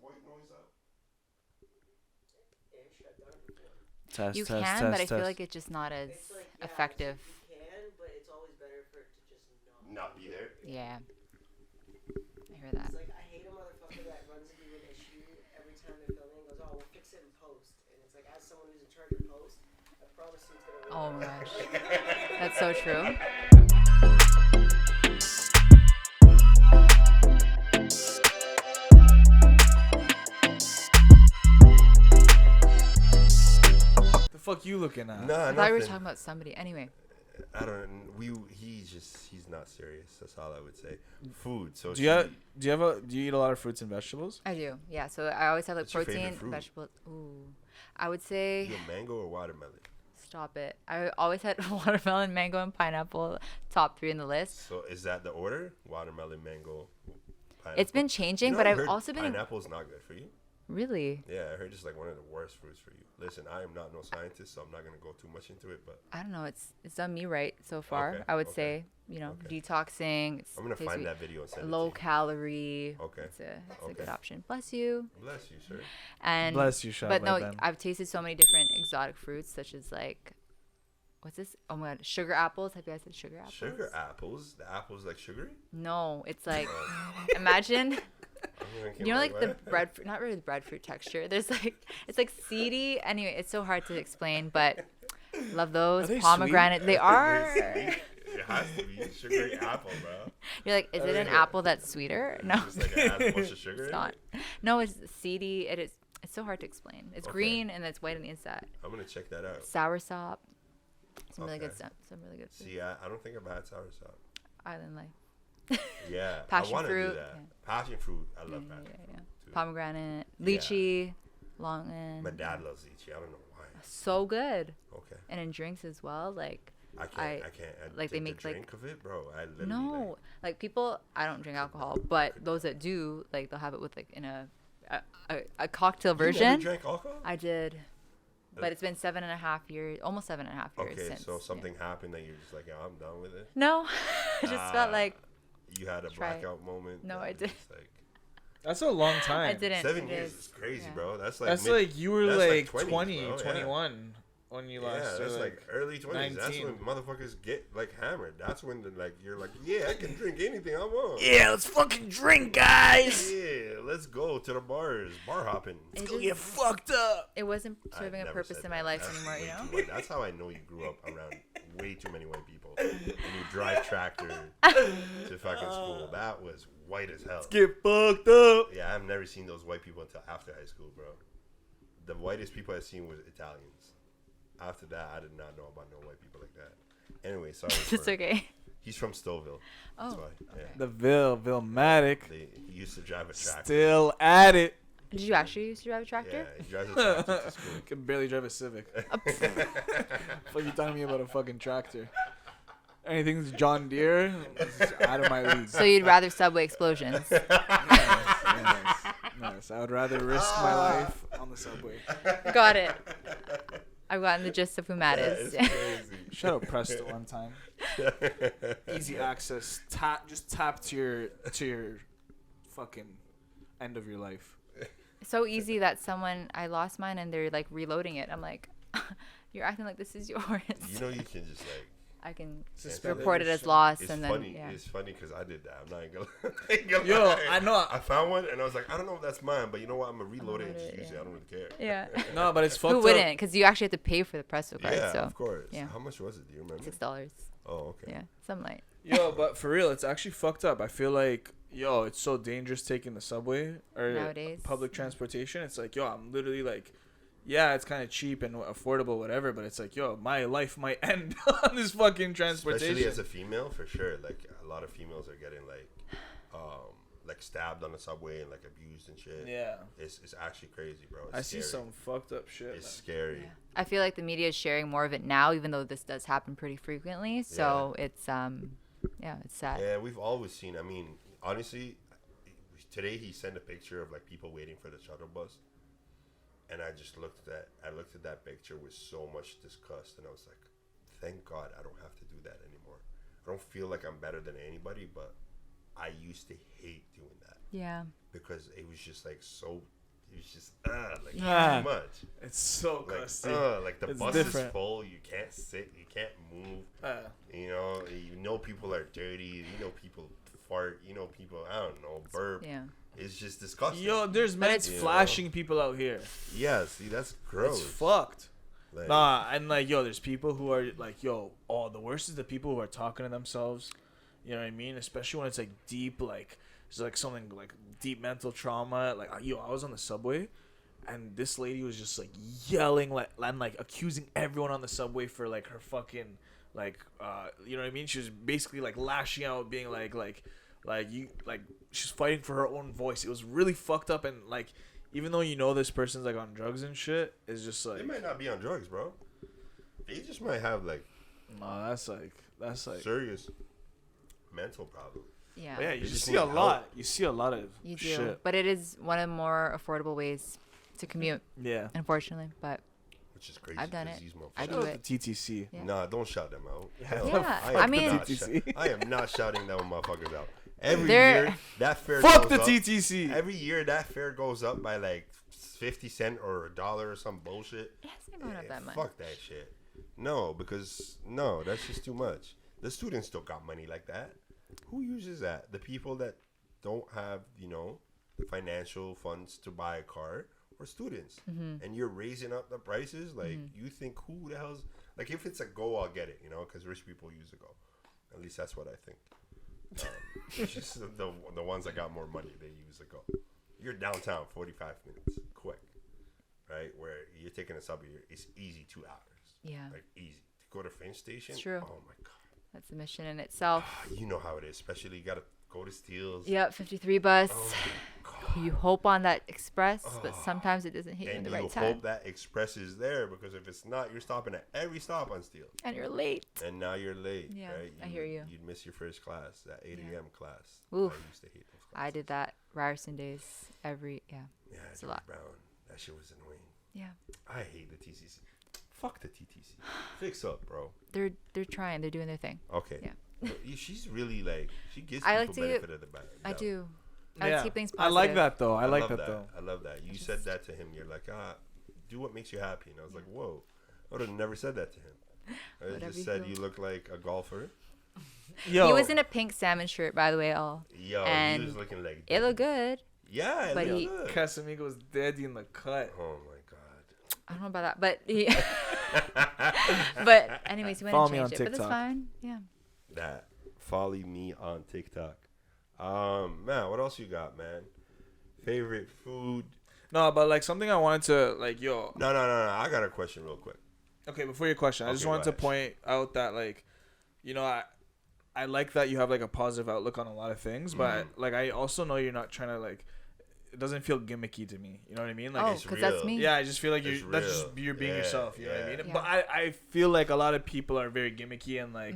white noise out? You can, but I feel like it's just not as effective. You can, but it's always better for it to just not be there. Yeah. I hear that. It's like I hate a motherfucker that runs into an issue every time they're filming and goes, "Oh, we'll fix it in post." And it's like, as someone who's in charge of post, I promise you it's gonna work. Oh my gosh. That's so true. The fuck you looking at? Nah, I thought we were talking about somebody. Anyway. I don't. He's not serious. That's all I would say. Food. So do you eat a lot of fruits and vegetables? I do. Yeah. So I always have like What's your protein, favorite fruit? vegetables. Ooh. I would say. You a mango or watermelon? Stop it. I always had watermelon, mango, and pineapple top 3 in the list. So is that the order? Watermelon, mango, pineapple? It's been changing, You know, but I've I've heard also been. Pineapple's not good for you. Really? Yeah, I heard it's like one of the worst fruits for you. Listen, I am not no scientist, so I'm not gonna go too much into it. But I don't know. It's done me right so far. Okay, I would okay, say, detoxing. I'm gonna find that video and send it low to you. calorie. Okay. It's a Okay. good option. Bless you. Bless you, sir. And Bless you, Sharpe. but no, I've tasted so many different exotic fruits, such as like, what's this? Oh my god, sugar apples. Have you guys had sugar apples? Sugar apples? The apples like sugary? No, it's like, imagine. You know, like the breadfruit, not really the breadfruit texture. There's like, it's like seedy. Anyway, it's so hard to explain, but love those. Are they Pomegranate. sweet? They are. It has to be sugary apple, bro. You're like, is it an apple that's sweeter? No, Just like it has a bunch of sugar it's in not. it? No, it's seedy. It is. It's so hard to explain. It's Okay. green and it's white on the inside. I'm gonna check that out. Soursop. Some really good Okay. stuff. Some really good food. See, I don't think I've had soursop. Island life. Yeah, Passion I want to fruit, do that. yeah. Passion fruit, I love Yeah, passion yeah, fruit. Too. Pomegranate, Yeah. lychee, longan. My dad loves lychee. I don't know why. So good. Okay. And in drinks as well. Like, I can't. I like, they take make, the like- drink of it, bro. I literally no, like people. I don't drink alcohol, but those that do, like, they'll have it with like in a cocktail You never version. drank alcohol? I did, but it's been 7.5 years, almost 7.5 years Okay, since. so yeah. something happened that you're just like, yeah, I'm done with it. No, I just felt like You had a Try it. blackout moment. No, that I was didn't. just like, That's a long time. I didn't. 7 It years is crazy, yeah. bro. That's like That's like you were that's like 20s, 20, bro, yeah. 21 when you Yeah, last. that's or, like early 20s. That's 19. when motherfuckers get like hammered. That's when you're like, yeah, I can drink anything I want. Yeah, let's fucking drink, guys. Yeah, let's go to the bars, bar hopping. It Go just- get fucked up. it wasn't I've serving a never purpose said in my that. life That's anymore. way You know. too white. That's how I know you grew up around way too many white people. And you drive tractor to fucking school. That was white as hell. Get fucked up. Yeah, I've never seen those white people until after high school, bro. The whitest people I've seen was Italians. After that, I did not know about no white people like that. Anyway, sorry. It's for- okay. He's from Stouffville. That's Oh, why. Yeah. okay. The Ville-Matic. He used to drive a tractor. Still at it. Did you actually used to drive a tractor? Yeah, he drives a tractor to school. Can barely drive a Civic. Fuck you telling me about a fucking tractor? Anything's John Deere, it's out of my league. So you'd rather subway explosions? Yes. I would rather risk my life on the subway. Got it. I've gotten the gist of who Matt Yeah, is. it's crazy. Shout out Presto one time. Easy access. Just tap to your fucking end of your life. So easy that I lost mine and they're like reloading it. I'm like, you're acting like this is yours. You know, you can just like. I can Suspend report it it. as lost It's and funny. then yeah. It's funny because I did that. I'm not even gonna. Yo, lie. I know. I found one and I was like, I don't know if that's mine, but you know what? I'm gonna reload it and just Reload it, use it. yeah. I don't really care. Yeah. No, but it's fucked Who up. wouldn't? Because you actually have to pay for the Presto card. Yeah, so of course. yeah. How much was it? Do you remember? $6. Oh, okay. Yeah, something like. Yo, but for real, it's actually fucked up. I feel like, yo, it's so dangerous taking the subway or Nowadays. public transportation. It's like, yo, I'm literally like, yeah, it's kind of cheap and affordable, whatever, but it's like, yo, my life might end on this fucking transportation. Especially as a female, for sure. Like a lot of females are getting like stabbed on the subway and like abused and shit. Yeah. It's actually crazy, bro. It's I scary. see some fucked up shit. It's man. scary. Yeah. I feel like the media is sharing more of it now, even though this does happen pretty frequently. So it's it's sad. Yeah, we've always seen. I mean, honestly, today he sent a picture of like people waiting for the shuttle bus, and I just looked at that picture with so much disgust, and I was like, thank God I don't have to do that anymore. I don't feel like I'm better than anybody, but I used to hate doing that. Yeah. because it was just like so. It was just like Yeah. too much. It's so Like custy. like the It's bus different. is full. You can't sit. You can't move. You know people are dirty. You know people fart. You know people. I don't know burp. Yeah. It's just disgusting. Yo, there's men it's- flashing people out here. Yeah, see, that's gross. It's fucked. Like, Nah, and like, yo, there's people who are like, yo, oh, the worst is the people who are talking to themselves. You know what I mean? Especially when it's like deep, like it's like something like deep mental trauma. Like, yo, I was on the subway, and this lady was just like yelling like and like accusing everyone on the subway for like her fucking like you know what I mean? She was basically like lashing out, being like you like she's fighting for her own voice. It was really fucked up, and like even though you know this person's like on drugs and shit, it's just like they might not be on drugs, bro. They just might have like no, that's like serious mental problem. Yeah. but yeah, you They just just see need a help. lot. You see a lot of You do. shit. But it is one of the more affordable ways to commute, Yeah. unfortunately. But Which is crazy. I've done 'cause it. these I motherfuckers- do Shout out it. to TTC. Yeah. Nah, don't shout them out. Yeah. Hell, Yeah, am I mean- not TTC. I am not shouting them motherfuckers out. Every They're- year that fare Fuck goes the up. TTC. Every year that fare goes up by like 50 cents or $1 or some bullshit. it hasn't gone up that much. Fuck that shit. No, because no, that's just too much. The students don't got money like that. Who uses that? The people that don't have, the financial funds to buy a car or students. Mm-hmm. And you're raising up the prices. Like, you think who the hell's... Like, if it's a go, I'll get it, because rich people use a go. At least that's what I think. It's just the ones that got more money, they use a go. You're downtown, 45 minutes, quick, right? Where you're taking a subway, it's easy 2 hours. Yeah. Like, easy. To go to Finch Station, It's true. oh my God. That's a mission in itself. You know how it is, especially you got to go to Steele's. Yep, 53 bus. Oh my God. You hope on that express, but sometimes it doesn't hit you in And the you right hope time. that express is there, because if it's not, you're stopping at every stop on Steele. And you're late. And now you're late, Yeah, right? I hear you. You'd miss your first class, that 8 Yeah. a.m. class. Oof. I used to hate those classes. I did that Ryerson days Yeah, it's a George lot. Brown. That shit was annoying. Yeah. I hate the TTC. Fuck the TTC. Fix up, bro. They're trying. They're doing their thing. Okay. Yeah. But she's really like, she gives I people like to- benefit of the doubt. I do. I Yeah. keep things I like positive. that though. I like love that though. I love that. You said that to him. You're like, do what makes you happy. And I was like, whoa. I would have never said that to him. I Whatever just you said feel. you look like a golfer. Yo, He was in a pink salmon shirt, by the way. Yo, And he was looking like it looked good. Yeah, it but looked he- good. Casamigo's daddy in the cut. Oh my God. I don't know about that, but he. But anyways, he went Follow and me on changed it. But it's TikTok. fine. Yeah. That. Follow me on TikTok. Man, what else you got, man? Favorite food? No, but like something I wanted to like, yo. No. I got a question real quick. Okay, before your question, I just Okay, wanted go to point out that like, I like that you have like a positive outlook on a lot of things, but like I also know you're not trying to like. It doesn't feel gimmicky to me. You know what I mean? Like, Oh, it's because that's real. me. yeah, I just feel like It's that's just real. you're being Yeah, yourself. You know what I yeah. mean? Yeah. But I feel like a lot of people are very gimmicky and like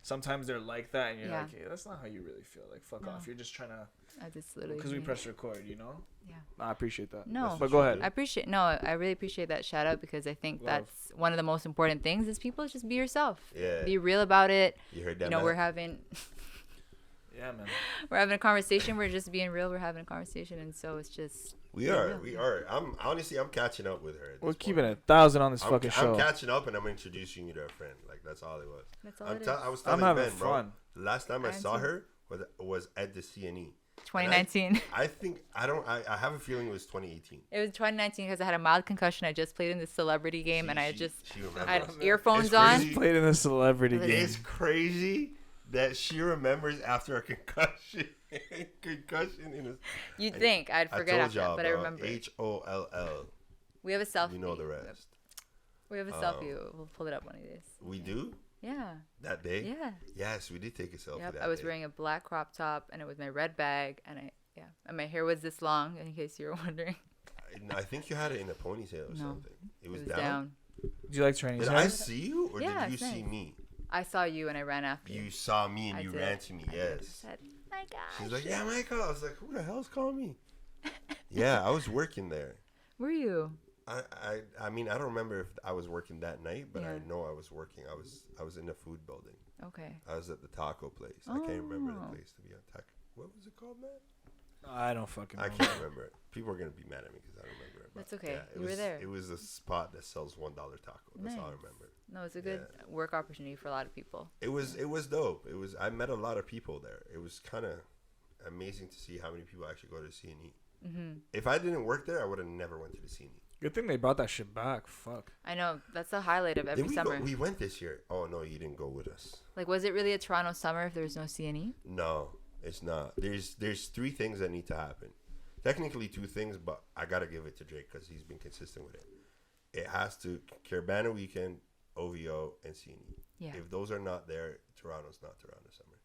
sometimes they're like that, and you're Yeah. like, hey, that's not how you really feel. Like, fuck No. off. You're just trying to I just literally. because we me. press record. You know? Yeah. I appreciate that. No. That's But what go you ahead. do. I appreciate. No, I really appreciate that shout out because I think Love. that's one of the most important things is people just be yourself. Yeah. Be real about it. You heard that? You know, Matt? we're having Yeah, man. we're having a conversation. We're just being real. We're having a conversation, and so it's just. We are. I'm catching up with her. at We're this keeping point. it 1,000 on this I'm, fucking show. I'm catching up, and I'm introducing you to a friend. Like, that's all it was. That's all I'm it is. I was I'm telling having Ben, bro. fun. The last time I I am saw too. her was at the CNE. 2019. I think I have a feeling it was 2018. It was 2019 because I had a mild concussion. I just played in the celebrity game, and I She just remembers. I had It's earphones crazy. on. Played in a celebrity Listen. game. It's crazy that she remembers after a concussion. concussion in a. You'd think I'd I forget told after y'all, that, but I bro, remember. HOLL. We have a selfie. You know the rest. We have a selfie. We'll pull it up one of these. We do Yeah. that day. Yeah. Yes, we did take a selfie. Yep. That I was day. wearing a black crop top, and it was my red bag, and and my hair was this long, in case you were wondering. I think you had it in a ponytail or No. something. It was, It was down. Do you like Chinese Did hair? I see you or Yeah, did you it's see nice. me? I saw you, and I ran after you. You saw me and I you did. ran to me. I did. I Yes. said, my gosh. She's like, yeah, Michael. I was like, who the hell's calling me? Yeah, I was working there. Were you? I mean, I don't remember if I was working that night, but I Yeah. know I was working. I was in the food building. Okay. I was at the taco place. I can't remember the Oh. place to be on taco. What was it called, man? I don't fucking. I can't remember it. People are gonna be mad at me because I don't remember it. That's okay. Yeah, You were there. It was a spot that sells $1 taco. That's all I Nice. remember. No, it's a good work opportunity for a lot of people. It was dope. I met a lot of people there. It was kind of amazing to see how many people actually go to C&E. Mm-hmm. If I didn't work there, I would have never went to the C&E. Good thing they brought that shit back. Fuck. I know. That's the highlight of every summer. We went this year. Oh, no, you didn't go with us. Like, was it really a Toronto summer if there was no CNE? No, it's not. There's 3 things that need to happen. Technically 2 things, but I got to give it to Drake because he's been consistent with it. It has to, Carabana Weekend, OVO, and C&E. Yeah. If those are not there, Toronto's not Toronto summer.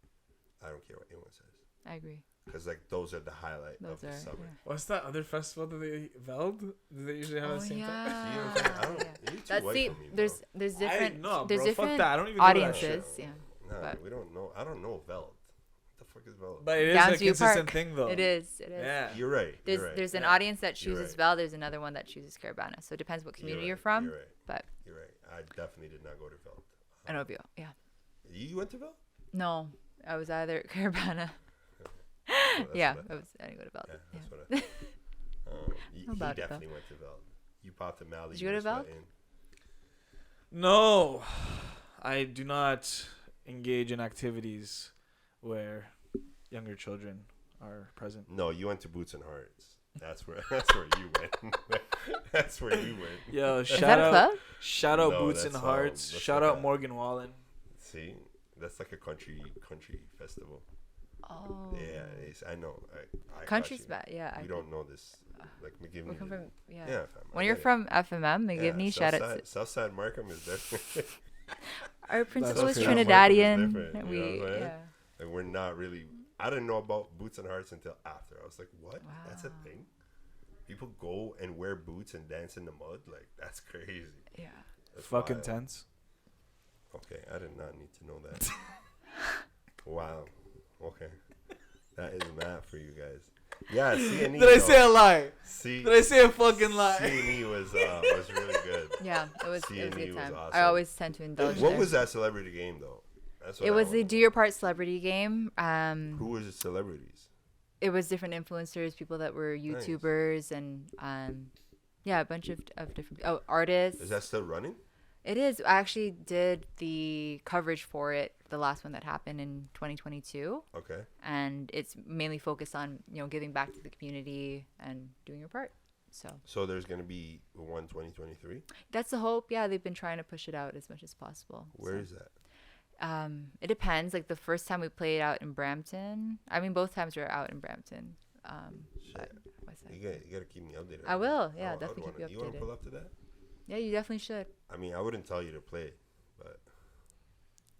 I don't care what anyone says. I agree. Because, like, those are the highlight of the summer. Yeah. What's that other festival that they Veld? Do they usually have the same time? See what I'm saying? I don't, you're too That's white for me, bro. there's different No, there's bro, fuck different that. I don't even know that audiences. shit. Yeah. Nah, but- we don't know. I don't know Veld. What the fuck is Veld? But it is Downsview a consistent Park. thing, though. It is. Yeah. You're right. There's an Yeah. audience that You're chooses right. Vel. There's another one that chooses Carabana. So it depends what community you're from. You're right. But You're right. I definitely did not go to Veld. an OVO. Yeah. You went to Veld? No, I was either Carabana. Oh, Yeah, what I I was. I didn't go to Vel. Yeah, Yeah. that's what I thought. He about it, though. definitely went to Veld. You popped a Mally. Did you go to Veld? No, I do not engage in activities where younger children are present. No, you went to Boots and Hearts. That's where you went. That's where you went. Yo, Is that a club? shout out No, Boots and that's, Hearts. that's Shout like out a- Morgan Wallen. See, that's like a country festival. Oh. Yeah, I know. I Country's got bad. Yeah. you. We don't know this. Like McGivney. We come from. Yeah. Yeah, fam, I When you're get it. from FMM, McGivney, shout out to Southside Markham is different. our principal is okay. Trinidadian. Different, you know We what I'm saying? yeah. Like we're not really. I didn't know about Boots and Hearts until after. I was like, what? That's a Wow. thing. People go and wear boots and dance in the mud. Like that's crazy. Yeah. That's Fucking wild. tense. Okay, I did not need to know that. Wow. Okay. That is mad for you guys. Yeah, C&E. Did I say a lie? C- Did I say a fucking lie? C&E was really good. Yeah, it was a C&E good was time. awesome. I always tend to indulge What there. was that celebrity game though? That's what It I was the wanna Do Your Part celebrity game. Who was the celebrities? It was different influencers, people that were Nice. YouTubers, and yeah, a bunch of different artists. Is that still running? It is. I actually did the coverage for it, the last one that happened in 2022, Okay. and it's mainly focused on giving back to the community and doing your part. So there's gonna be one 2023. that's the hope. Yeah, they've been trying to push it out as much as possible. Where is that? It depends. Like the first time we played out in Brampton. I mean, both times we were out in Brampton. But what's that? You gotta keep me updated. I will. I Yeah, would definitely keep wanna- you You wanna updated. pull up to that? Yeah, you definitely should. I mean, I wouldn't tell you to play, but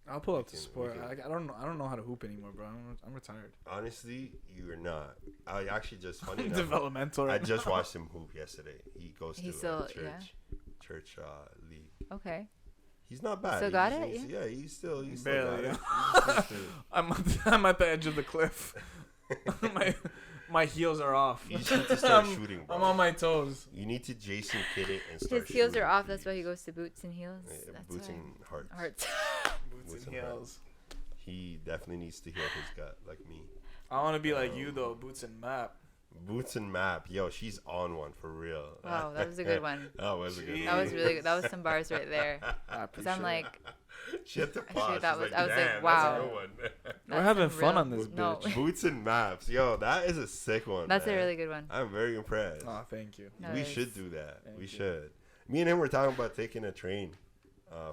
I'll pull up We the can- sport. we I don't know. I don't know how to hoop anymore, bro. I'm retired. honestly, you're not. I actually just funny enough. Developmental. I Right just watched him hoop yesterday. He goes He's to still- church league. Okay. He's not bad. Still got it? Yeah, he's still Barely, got it. yeah. He's still- I'm at the edge of the cliff. my heels are off. You just need to start I'm- shooting, bro. I'm on my toes. You need to Jason Kidd it and start His heels shooting, are off. That's please. why he goes to boots and heels. Yeah, That's boots why. and hearts. Hearts. Boots Boots and and heels. He definitely needs to heal his gut, like me. I want to be like you though. Boots and map. Boots and map, yo, she's on one for real. Wow, that was a good one. That was a good one. That was really good. That was some bars right there. I Cause I'm appreciate like, She had to Actually, pause. that She's was- like, I was like, damn, wow. That's a good one. We're that's having some fun real- on this No, bitch. Boots and maps, yo, that is a sick one. that's man. a really good one. I'm very impressed. Oh, thank you. No, We it's- should do that. Thank We you. should. Me and him were talking about taking a train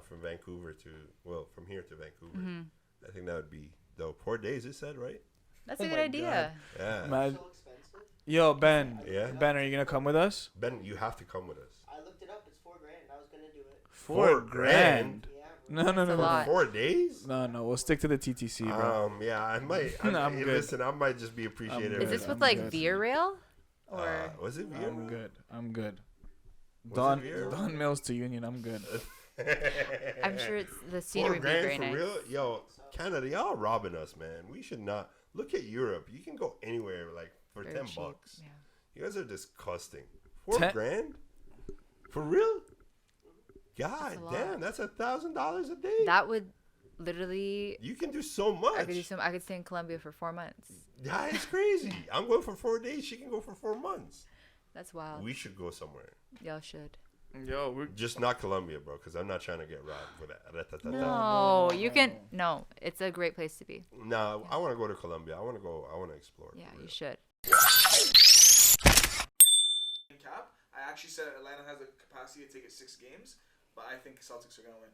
from Vancouver from here to Vancouver. Mhm. I think that would be dope. 4 days, it said, right? That's Oh a good my idea. Yeah. Mad- So expensive. Yo, Ben. Yeah. Ben, are you gonna come with us? Ben, you have to come with us. I looked it up. It's $4,000. I was gonna do it. $4 grand? Yeah. No, no, That's no, a no. lot. 4 days? No, no. We'll stick to the TTC, bro. Yeah, I might. No, I'm hey, good. Listen, I might just be appreciative. good. Is this I'm with like good. Via Rail? Or Was it Via? I'm good. I'm good. Was Don it Via? Don Mills to Union. I'm good. I'm sure it's the 4 scenery would be grand very for nice. real? Yo, Canada, y'all robbing us, man. We should not. Look at Europe. You can go anywhere like for Very 10 cheap, bucks. yeah. You guys are disgusting. 4 Ten- grand? For real? God That's a lot. damn, that's $1,000 a day. That would literally. You can do so much. I could stay in Colombia for 4 months. That is crazy. I'm going for 4 days. She can go for 4 months. That's wild. We should go somewhere. Y'all should. Yo, we're Just not Colombia, bro, because I'm not trying to get robbed for that. No, you can. No, it's a great place to be. No, I want to go to Colombia. I want to explore. Yeah, you should. Cap. I actually said Atlanta has the capacity to take it 6 games, but I think Celtics are gonna win.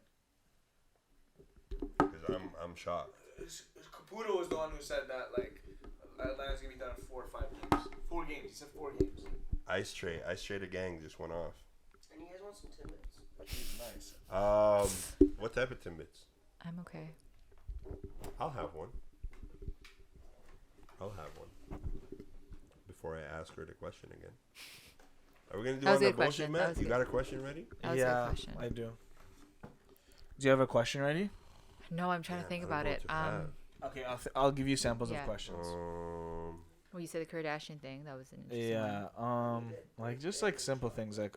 Because I'm shocked. Caputo was the one who said that like Atlanta's gonna be done in 4 or 5 games. 4 games. He said 4 games. Ice Tray the gang just went off. And you guys want some Timbits? Nice. What type of Timbits? I'm okay. I'll have one. Before I ask her the question again. Are we gonna do That was on a the good bullshit, question. That Matt? was You good. got a question ready? That was a good question. I do. Do you have a question ready? No, I'm trying to think about it. Okay, I'll give you samples Yeah. of questions. Well, you said the Kardashian thing. That was an interesting Yeah. one. Like just like simple things like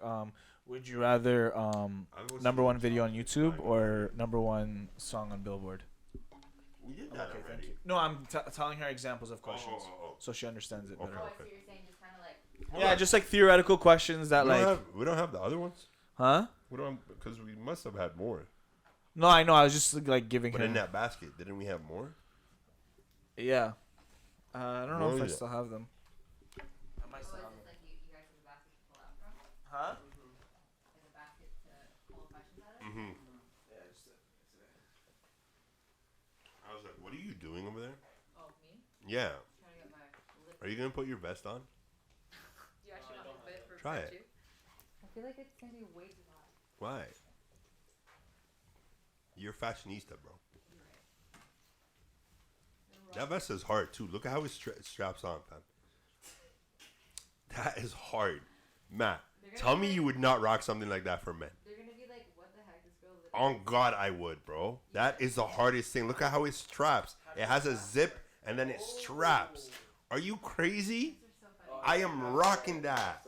would you rather was number 1 thinking video on YouTube or number 1 song on Billboard? We did that already. Thank you. No, I'm telling her examples of questions Oh. so she understands it better. Okay. So you're saying just kind of like. Yeah, just like theoretical questions that We don't have the other ones. huh? We don't because we must have had more. No, I know. I was just like giving But her. in that basket, didn't we have more? Yeah. I don't know What if I is it? still have them. I might still have them. like you guys have a basket to pull out from? Huh? Like a basket to pull questions out of? Mm-hmm. Yeah, I was like, what are you doing over there? Oh, me? Yeah. Trying to get my lip. Are you gonna put your vest on? You actually want me to fit for Try part it. 2? I feel like it's going to be way too hot. Why? You're fashionista, bro. That vest is hard too. Look at how it straps on, fam. That is hard, Matt. Tell me you would not rock something like that for men. They're going to be like, what the heck? This girl lip. On God, I would, bro. That is the hardest thing. Look at how it straps. It has a zip and then it straps. Are you crazy? I am rocking that.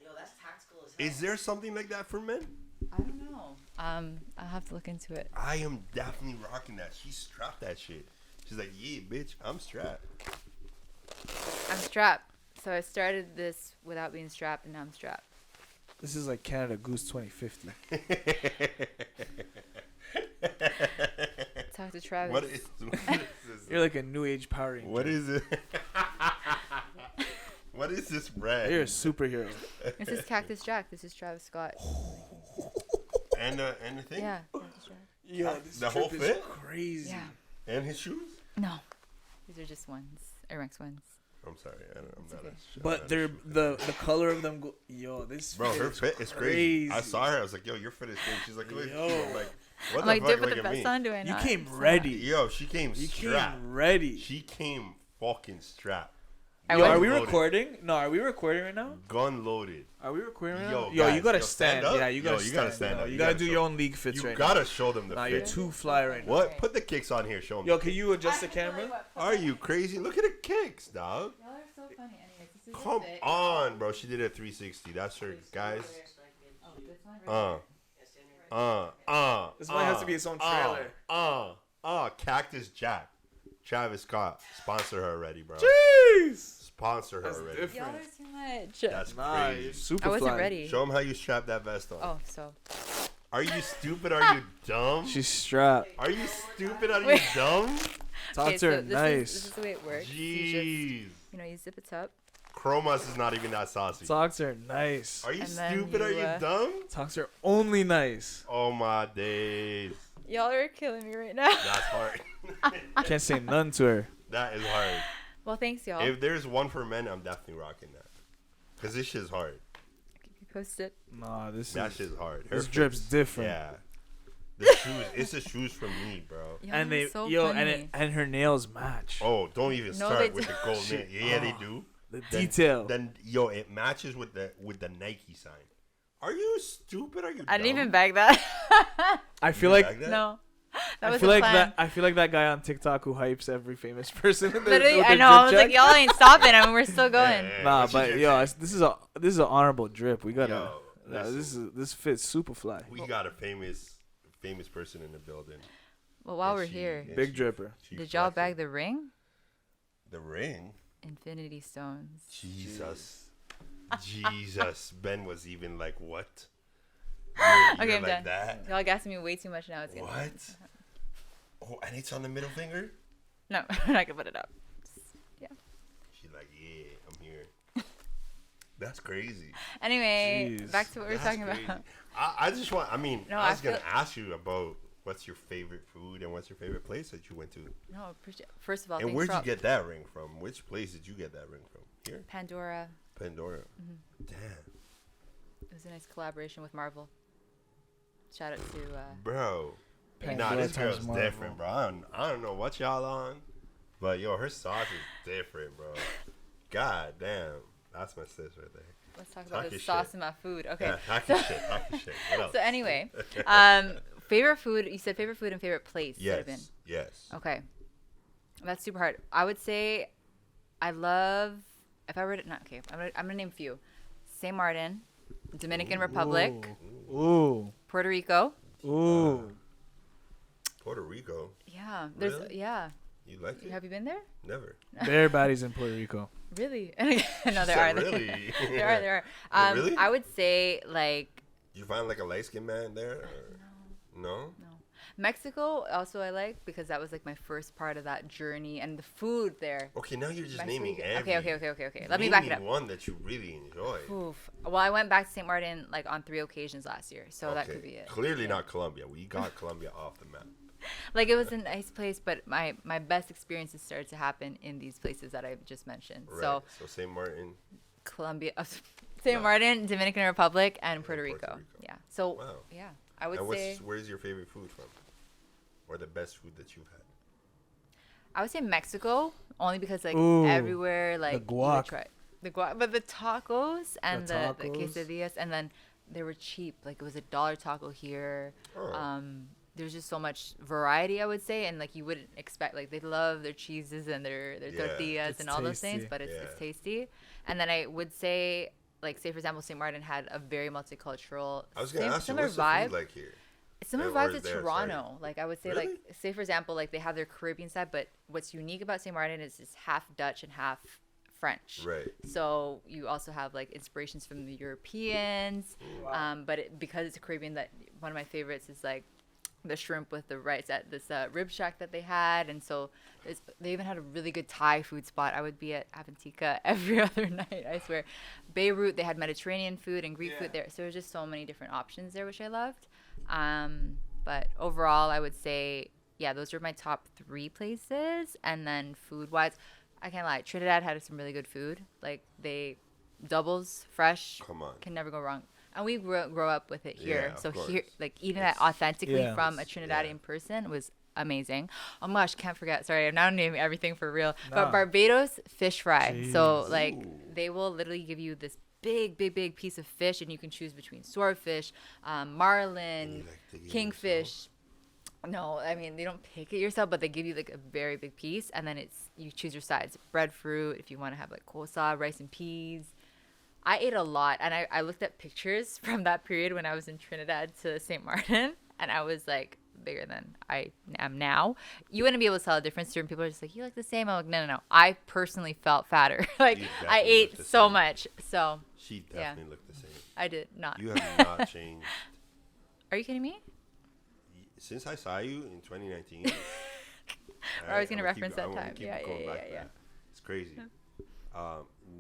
Yo, that's tactical as hell. Is there something like that for men? I don't know. I'll have to look into it. I am definitely rocking that. She strapped that shit. She's like, yeah, bitch, I'm strapped. I'm strapped. So I started this without being strapped, and now I'm strapped. This is like Canada Goose 2050. Talk to Travis. What is this? You're like a new age Power Ranger. What is it? What is this brand? You're a superhero. This is Cactus Jack. This is Travis Scott. And the thing? Yeah, Cactus Jack. Yeah, this The whole trip is fit? crazy. Yeah. And his shoes? No. These are just ones. Air Max ones. I'm sorry, I'm not okay. a But they're the color of them. Yo, this bro, fit her is fit is crazy. I saw her. I was like, yo, your fit is crazy. She's like, look, Yo. I'm like, what I'm the like, fuck? dude, put Look the at me. vest on, do I You not? came So- ready. Yo, she came You strapped. came ready. She came fucking strapped. I Yo, went- are we Loaded. recording? No, are we recording right now? Gun loaded. Are we recording right Yo, now? Yo, you guys, gotta yo, stand. stand up. Yeah, you gotta Yo, you gotta stand Yo, up. You You gotta gotta do show- your own league fits You right gotta show them the now. Nah, fit. you're too fly right now. What? Put the kicks on here. Show them. Yo, can you adjust the camera? Are you crazy? Look at the kicks, dog. Y'all are so funny. Anyways, this is Come the fit. on, bro. She did a 360. That's her, guys. Oh, this one? This might have to be its own trailer. Cactus Jack. Travis Scott. Sponsor her already, bro. Jeez. Sponsor her That's already. different. Y'all are too much. That's Nah, you're crazy. super I wasn't fly. ready. Show them how you strap that vest on. Oh, so. Are you stupid? Are you dumb? She's strapped. Are you stupid? Are you Wait. dumb? Talk Okay, to so her this nice. is the way it works. You just, Jeez. you zip it up. Chromas is not even that saucy. Talk to her nice. Are you And then stupid? Are you, you dumb? Talk to her only nice. Oh my days. Y'all are killing me right now. That's hard. Can't say none to her. That is hard. Well, thanks, y'all. If there's one for men, I'm definitely rocking that. Cause this shit's hard. Keep you posted. That Nah, shit's hard. Her this drip's fits- different. Yeah. The shoes. It's the shoes from me, bro. Y'all And are they so yo funny. and her nails match. Oh, don't even No, start they with the don't. gold nail. Yeah, they do. The Then- detail. Then yo, it matches with the Nike sign. Are you stupid? Are you? I didn't dumb? even bag that. I feel You like like that? No. That I was feel the like plan. that. I feel like that guy on TikTok who hypes every famous person. In the, Literally, with I the know. I was drip like, check. y'all ain't stopping. I mean, we're still going. Yeah, Nah, what's your but drip yo, check? this is an honorable drip. We gotta. Yo, listen. this fits super fly. We got a famous person in the building. Well, while And we're she- here, and Big dripper. she did y'all flexing. bag the ring? The ring? Infinity stones. Jesus. Jesus. Ben was even like, what? Okay, You're I'm like done. that? Y'all gassing me way too much now. It's gonna. What? Oh, and it's on the middle finger? No, I'm not gonna put it up. She's like, yeah, I'm here. That's crazy. Anyway, Jeez. back to what we were That's talking crazy. about. I just want, I mean, No, I was I going feel- to ask you about what's your favorite food and what's your favorite place that you went to. No, appreciate. First of all, And thanks where'd for you all- get that ring from? Which place did you get that ring from? Here? Pandora. Pandora. Mm-hmm. Damn. It was a nice collaboration with Marvel. Shout out to. Bro. Pandora Nah, this times girl's Marvel. different, bro. I don't know what y'all on, but yo, her sauce is different, bro. God damn. That's my sis right there. Let's talk Talk about your the sauce shit. in my food. Okay. Yeah, talk your shit. Talk your shit. What else? So anyway, favorite food. You said favorite food and favorite place. That I've been. Yes. Yes. Okay. That's super hard. I would say I love, if I were to, not, okay, I'm gonna name a few. St. Martin, Dominican Republic, Ooh. Puerto Rico. Ooh. Puerto Rico. Yeah. There's, Really? yeah. You like it? Have you been there? Never. Bare baddies in Puerto Rico. Really? No, there said are. really. There are. Oh, really? I would say like, You find like a light skinned man there? Or? No. no. Mexico also I like because that was like my first part of that journey and the food there. Okay, now you're just Mexico, naming you every. Okay. Let me Name back it up. one that you really enjoy. Oof. Well, I went back to St. Martin like on 3 occasions last year, so that could be it. Clearly Yeah. not Colombia. We got Colombia off the map. Like it was a nice place, but my best experiences started to happen in these places that I just mentioned. Right. So So St. Martin. Colombia, St. Martin, Dominican Republic, and Puerto Puerto Rico. Rico. Yeah. So Wow. yeah, I would And say where's your favorite food from? Or the best food that you've had? I would say Mexico, only because like Ooh, everywhere like you would guac. try the guac, but the tacos and The the tacos. quesadillas, and then they were cheap. Like it was $1 taco here. Oh. There's just so much variety, I would say, and like you wouldn't expect. Like they love their cheeses and their Yeah. tortillas It's and all those things, tasty. but it's Yeah. tasty. And then I would say, like, say for example, St. Martin had a very multicultural, I was gonna ask you, similar what's the vibe. food like here? Similar Or vibe to there, sorry. Toronto. Like I would say, Really? like say for example, like they have their Caribbean side, but what's unique about St. Martin is it's half Dutch and half French. Right. So you also have like inspirations from the Europeans, but because it's a Caribbean, that one of my favorites is like the shrimp with the rice at this rib shack that they had, and so they even had a really good Thai food spot. I would be at Avantika every other night, I swear. Beirut, they had Mediterranean food and Greek food there, so there's just so many different options there, which I loved. But overall, I would say, yeah, those are my top 3 places, and then food-wise, I can't lie, Trinidad had some really good food. Like they doubles fresh, Come on. can never go wrong. And we grow up with it here. Yeah, of So course. here, like eating It's- that authentically Yeah. from a Trinidadian person was amazing. Oh my gosh, can't forget. Sorry, I'm now naming everything for real. But Nah. Barbados fish fry. So Jeez. like Ooh. they will literally give you this big piece of fish, and you can choose between swordfish, marlin, You like to eat kingfish. No, I mean they don't pick it yourself, but they give you like a very big piece, and then you choose your sides: breadfruit, if you want to have like coleslaw, rice and peas. I ate a lot, and I looked at pictures from that period when I was in Trinidad to St. Martin, and I was like bigger than I am now. You wouldn't be able to tell the difference. Certain people are just like, you look the same. I'm like, no. I personally felt fatter. Like You I definitely ate look the so same. much. So She Yeah. definitely looked the same. I did not. You have not changed. Are you kidding me? Since I saw you in 2019. I was gonna I'ma reference keep- that I'm gonna time. keep Yeah, going yeah, back to yeah. that. It's crazy.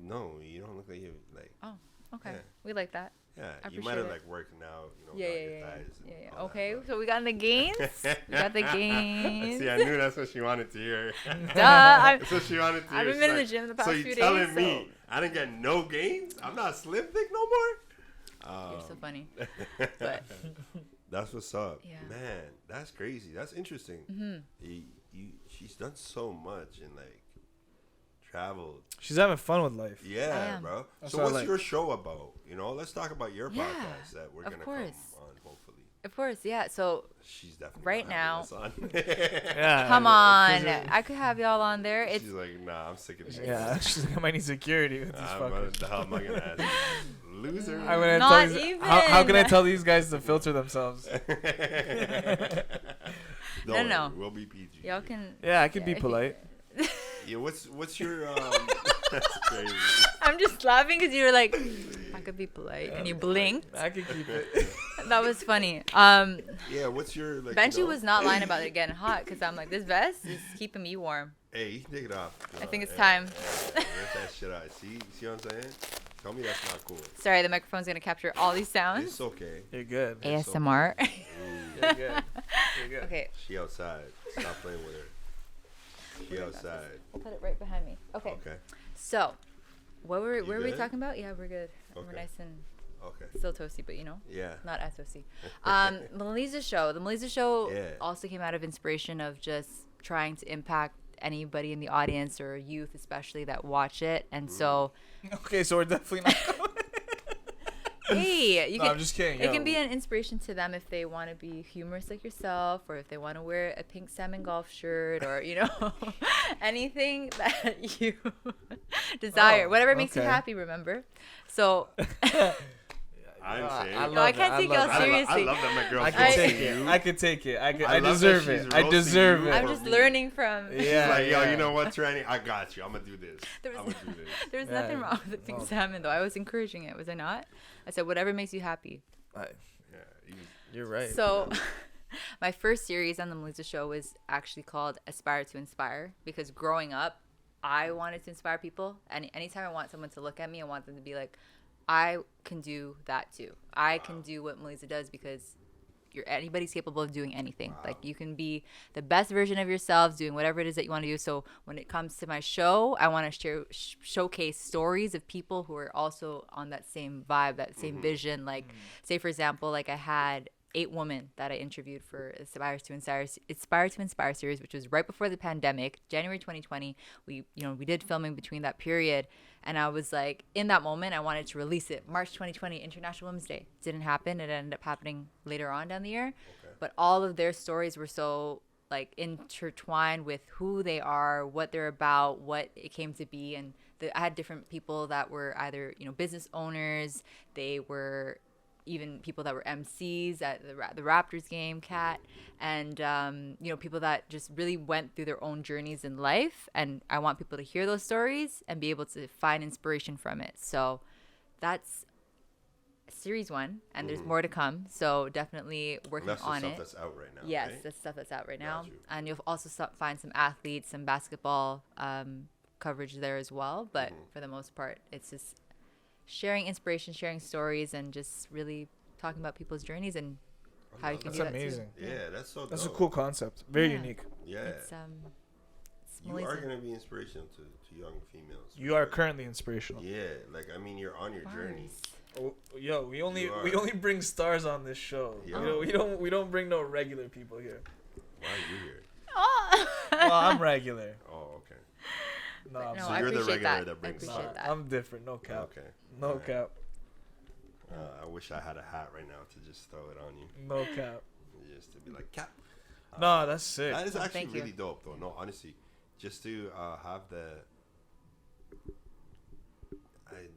No, you don't look like you like. Oh, okay. Yeah. We like that. Yeah, I you might have appreciate like worked now. You know, Yeah, got yeah, your yeah, thighs and yeah. all that, Okay, but- so we got the gains. We got the gains. See, I knew that's what she wanted to hear. Duh. That's what she wanted to hear. I've been She's in the like, gym the past so you few telling days, me I didn't get no gains? I'm not slim thick no more? You're so funny. But That's what's up. Yeah. Man, that's crazy. That's interesting. She's done so much and like traveled. She's having fun with life. Yeah, am. bro. That's So what I what's like. your show about? You know, let's talk about your Yeah, podcast that we're of gonna course. come on, hopefully. of course, yeah. So She's definitely Right not having now- us on. Yeah. come 'cause on, it- I could have y'all on there. It's She's like, nah, I'm sick of this. Yeah, she's like, I might need security with these What fuckers. the hell am I gonna ask? Loser. How can I Not tell these- how can I even. tell these guys to filter themselves? Don't No. worry, we'll be PG. Y'all can. Yeah, I could be yeah, polite. Yeah, what's your That's crazy. I'm just laughing because you were like, I could be polite, and you blinked. I could keep it. That was funny. Yeah, what's your like? Benji was not lying about it getting hot because I'm like, this vest is keeping me warm. Hey, you can take it off. I think it's Hey, time. Hey, get that shit out. See what I'm saying? Tell me that's not cool. Sorry, the microphone's gonna capture all these sounds. It's okay. You're good. It's ASMR. Ooh, You're good. You're good. Okay, she outside. Stop playing with her. She outside. I'll put it right behind me. Okay. Okay. So, where were we good? talking about? Yeah, we're good. We're Okay. nice and Okay. still toasty, but Yeah. not as toasty. Meliza show. The Meliza show Yeah. also came out of inspiration of just trying to impact anybody in the audience or youth, especially that watch it. And so, Okay, so we're definitely not. hey, you No, can. I'm just kidding. It yo. can be an inspiration to them if they want to be humorous like yourself, or if they want to wear a pink salmon golf shirt, or anything that you desire, Oh, whatever makes you okay. happy. Remember, so I'm saying. I no, love I can't it, take I y'all love it. seriously. I love that my girl. I can take it. I can take it. I love deserve that she's it. I roasting deserve you. it. I'm for just me. learning from. Yeah. She's like, yo, yeah. you know what, Tranny? I got you. I'm gonna do this. There was, I'm gonna do this. there was Yeah. nothing wrong with the pink Oh. salmon, though. I was encouraging it, was I not? I said whatever makes you happy. Yeah. You're right. So, my first series on the Meliza show was actually called Aspire to Inspire, because growing up, I wanted to inspire people. And anytime I want someone to look at me, I want them to be like, I can do that too. I can do what Meliza does, because anybody's capable of doing anything. Like, you can be the best version of yourselves doing whatever it is that you want to do. So when it comes to my show, I want to showcase stories of people who are also on that same vibe, that same vision. Like, say for example, like I had 8 women that I interviewed for Aspire to Inspire series, which was right before the pandemic, January 2020. We did filming between that period, and I was like, in that moment, I wanted to release it. March 2020, International Women's Day. Didn't happen. It ended up happening later on down the year. Okay. But all of their stories were so like intertwined with who they are, what they're about, what it came to be, and I had different people that were either business owners, they were even people that were MCs at the Raptors game, Cat, and people that just really went through their own journeys in life. And I want people to hear those stories and be able to find inspiration from it. So that's series 1, and there's more to come. So definitely working That's the on stuff it. that's out right now. Yes, right? that's stuff that's out right now. Got you. And you'll also find some athletes, some basketball coverage there as well. But for the most part, it's just sharing inspiration, sharing stories, and just really talking about people's journeys and how you can That's do that amazing. too. Yeah, that's so. That's a dope. cool concept. Very Yeah. unique. Yeah. It's You are Meliza. gonna be inspirational to young females. You are currently inspirational. Yeah, like I mean, you're on your journey. Bars. Oh, yo, we only You we are. only bring stars on this show. Yo. We don't bring no regular people here. Why are you here? Oh. Well, I'm regular. Oh, okay. No, But I'm no, So I you're the appreciate regular that. that I brings appreciate stars. that. I'm different. No cap. Okay. No Alright. cap. I wish I had a hat right now to just throw it on you, No cap. just to be like cap. No, that's sick. That is Oh, actually thank you. really dope, though. No, honestly, just to have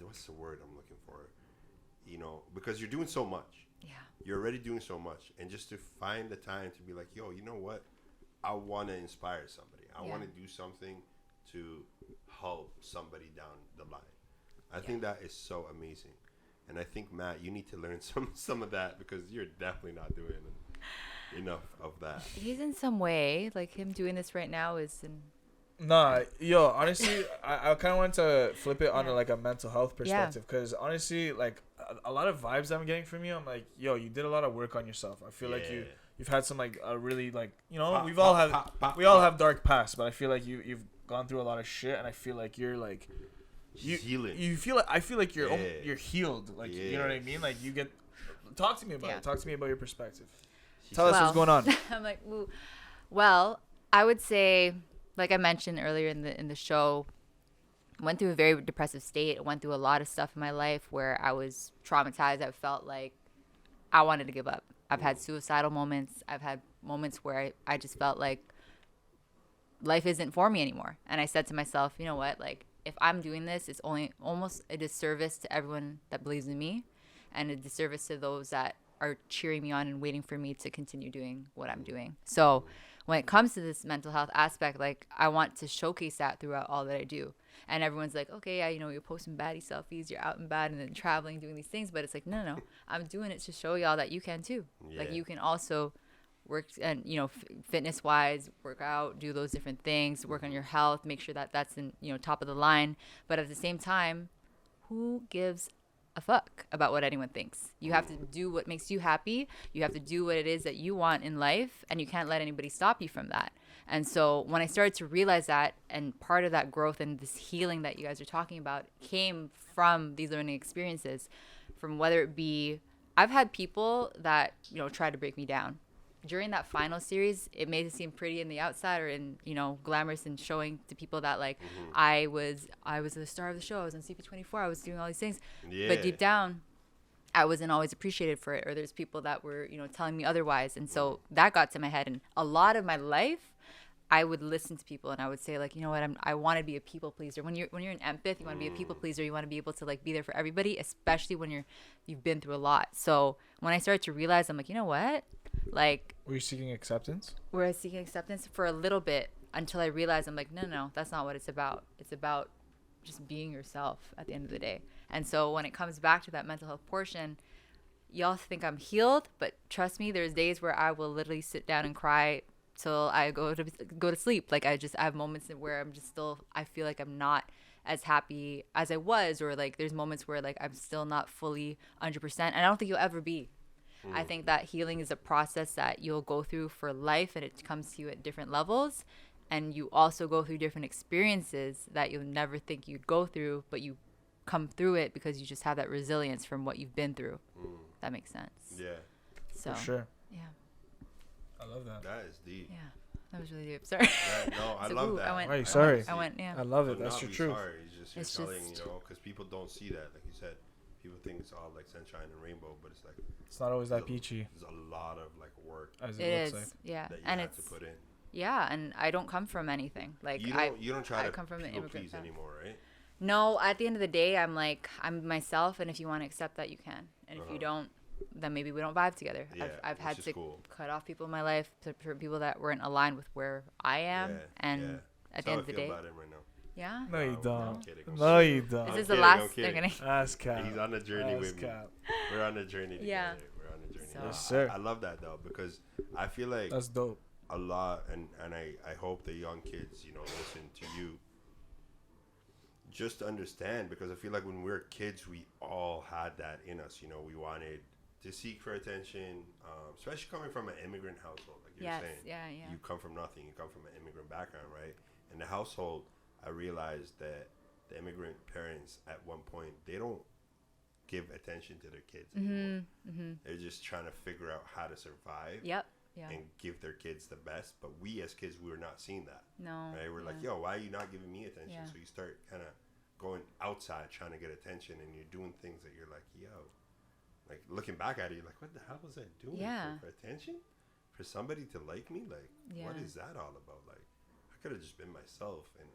what's the word I'm looking for? Because you're doing so much. Yeah. You're already doing so much, and just to find the time to be like, yo, you know what? I want to inspire somebody. I Yeah. want to do something to help somebody down the line. I think that is so amazing, and I think Matt, you need to learn some of that, because you're definitely not doing enough of that. He's in some way, like him doing this right now is in. Nah, yo, honestly, I kind of want to flip it onto Yeah. like a mental health perspective, because honestly, like a lot of vibes I'm getting from you, I'm like, yo, you did a lot of work on yourself. I feel like Yeah. you've had some like a really like Pop, we've all pop, had pop, pop, we all pop. have dark pasts, but I feel like you've gone through a lot of shit, and I feel like you're like She's healing. you feel like I feel like you're Yeah. you're healed, like you know what I Yes. mean, like you get. Talk to me about Yeah. it. Talk to me about your perspective. She Tell us what's going on. I'm like, ooh. Well, I would say, like I mentioned earlier in the show, went through a very depressive state. I went through a lot of stuff in my life where I was traumatized. I felt like I wanted to give up. I've had suicidal moments. I've had moments where I just felt like life isn't for me anymore. And I said to myself, you know what? Like, if I'm doing this, it's only almost a disservice to everyone that believes in me, and a disservice to those that are cheering me on and waiting for me to continue doing what I'm doing. So when it comes to this mental health aspect, like I want to showcase that throughout all that I do. And everyone's like, okay, yeah, you know, you're posting baddie selfies, you're out and bad and then traveling, doing these things. But it's like, no, I'm doing it to show y'all that you can too. Yeah. Like you can also work and, you know, fitness wise, work out, do those different things, work on your health, make sure that that's in, you know, top of the line. But at the same time, who gives a fuck about what anyone thinks? You have to do what makes you happy. You have to do what it is that you want in life, and you can't let anybody stop you from that. And so when I started to realize that, and part of that growth and this healing that you guys are talking about came from these learning experiences, from whether it be, I've had people that, you know, try to break me down. During that final series, it made it seem pretty in the outside or in, you know, glamorous and showing to people that like I was the star of the show. I was on CP24. I was doing all these things. Yeah. But deep down, I wasn't always appreciated for it. Or there's people that were, you know, telling me otherwise. And so that got to my head. And a lot of my life, I would listen to people and I would say like, you know what, I want to be a people pleaser. When you're an empath, you want to be a people pleaser. You want to be able to like be there for everybody, especially when you've been through a lot. So when I started to realize, I'm like, you know what, like, Were you seeking acceptance? where I was seeking acceptance for a little bit until I realized, I'm like, no, that's not what it's about. It's about just being yourself at the end of the day. And so when it comes back to that mental health portion, y'all think I'm healed, but trust me, there's days where I will literally sit down and cry till I go to sleep. Like I have moments where I'm just still, I feel like I'm not as happy as I was, or like there's moments where like I'm still not fully 100%, and I don't think you'll ever be. I think that healing is a process that you'll go through for life, and it comes to you at different levels, and you also go through different experiences that you'll never think you'd go through, but you come through it because you just have that resilience from what you've been through. That makes sense. Yeah. So For sure. yeah. I love that. That is deep. Yeah, that was really deep. Sorry. Yeah, no, I So, love ooh, that. I went- Why are you sorry? I went, yeah. I love But it. That's not your be truth. Sorry. It's just It's you're telling, just- you know, because people don't see that. Like you said, people think it's all like sunshine and rainbow, but it's like It's not always that there's a- peachy There's a lot of like work as It it is, looks like. yeah, that you and have it's to put in. yeah, and I don't come from anything like You don't try I to come from an people immigrant please family. anymore, right? No, at the end of the day, I'm myself, and if you want to accept that, you can, and if you don't, then maybe we don't vibe together. Yeah, I've had which to is cool. cut off people in my life for people that weren't aligned with where I am, Yeah, and yeah. at That's the how end I of the feel day, about him right now. yeah. No, you I'm don't. kidding. No, you Is don't. this I'm the kidding, last? I'm kidding. Okay. That's cap. He's on a journey That's with me. cap. We're on a journey together. Yeah. We're on a journey. So- No, Yes, sir. I love that though, because I feel like That's dope. a lot, and I hope the young kids, you know, listen to you. Just to understand, because I feel like when we were kids, we all had that in us. You know, we wanted to seek for attention, especially coming from an immigrant household. Like you're Yes. saying, Yeah. you come from nothing. You come from an immigrant background, right? In the household, I realized that the immigrant parents, at one point, they don't give attention to their kids anymore. They're just trying to figure out how to survive Yep. Yeah. and give their kids the best. But we as kids, we were not seeing that. No. Right? We're like, yeah. yo, why are you not giving me attention? Yeah. So you start kind of going outside trying to get attention, and you're doing things that you're like, yo, like looking back at it, you're like, what the hell was I doing? Yeah. For attention? For somebody to like me? Like, what Yeah. is that all about? Like, I could have just been myself, and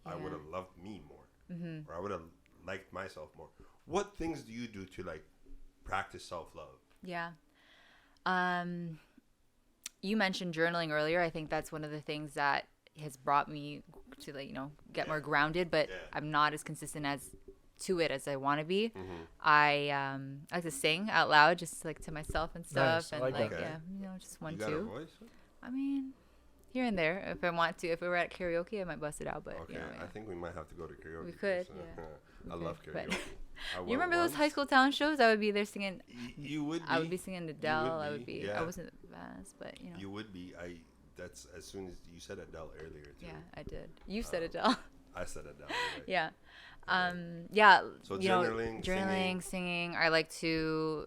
I Yeah. would have loved me more, or I would have liked myself more. What things do you do to like practice self-love? Yeah. You mentioned journaling earlier. I think that's one of the things that has brought me to, like, you know, get more grounded, but Yeah. I'm not as consistent as I want to be. I like to sing out loud, just like to myself and stuff. Nice. I And like like, that. yeah, you know, just one, You got a two. voice? I mean, here and there. If I want to, if we were at karaoke, I might bust it out, but Okay, you know, I yeah. think we might have to go to karaoke. We could, so, yeah. I We love could, but- karaoke. I You went remember those once. high school talent shows? I would be there singing. You would be. I would be singing Adele. I would be. Yeah. I wasn't the best, but you know. You would be. That's as soon as you said Adele earlier too. Yeah, I did. You said Adele. I said Adele. Right? Yeah. Yeah. So you know, journaling, singing. I like to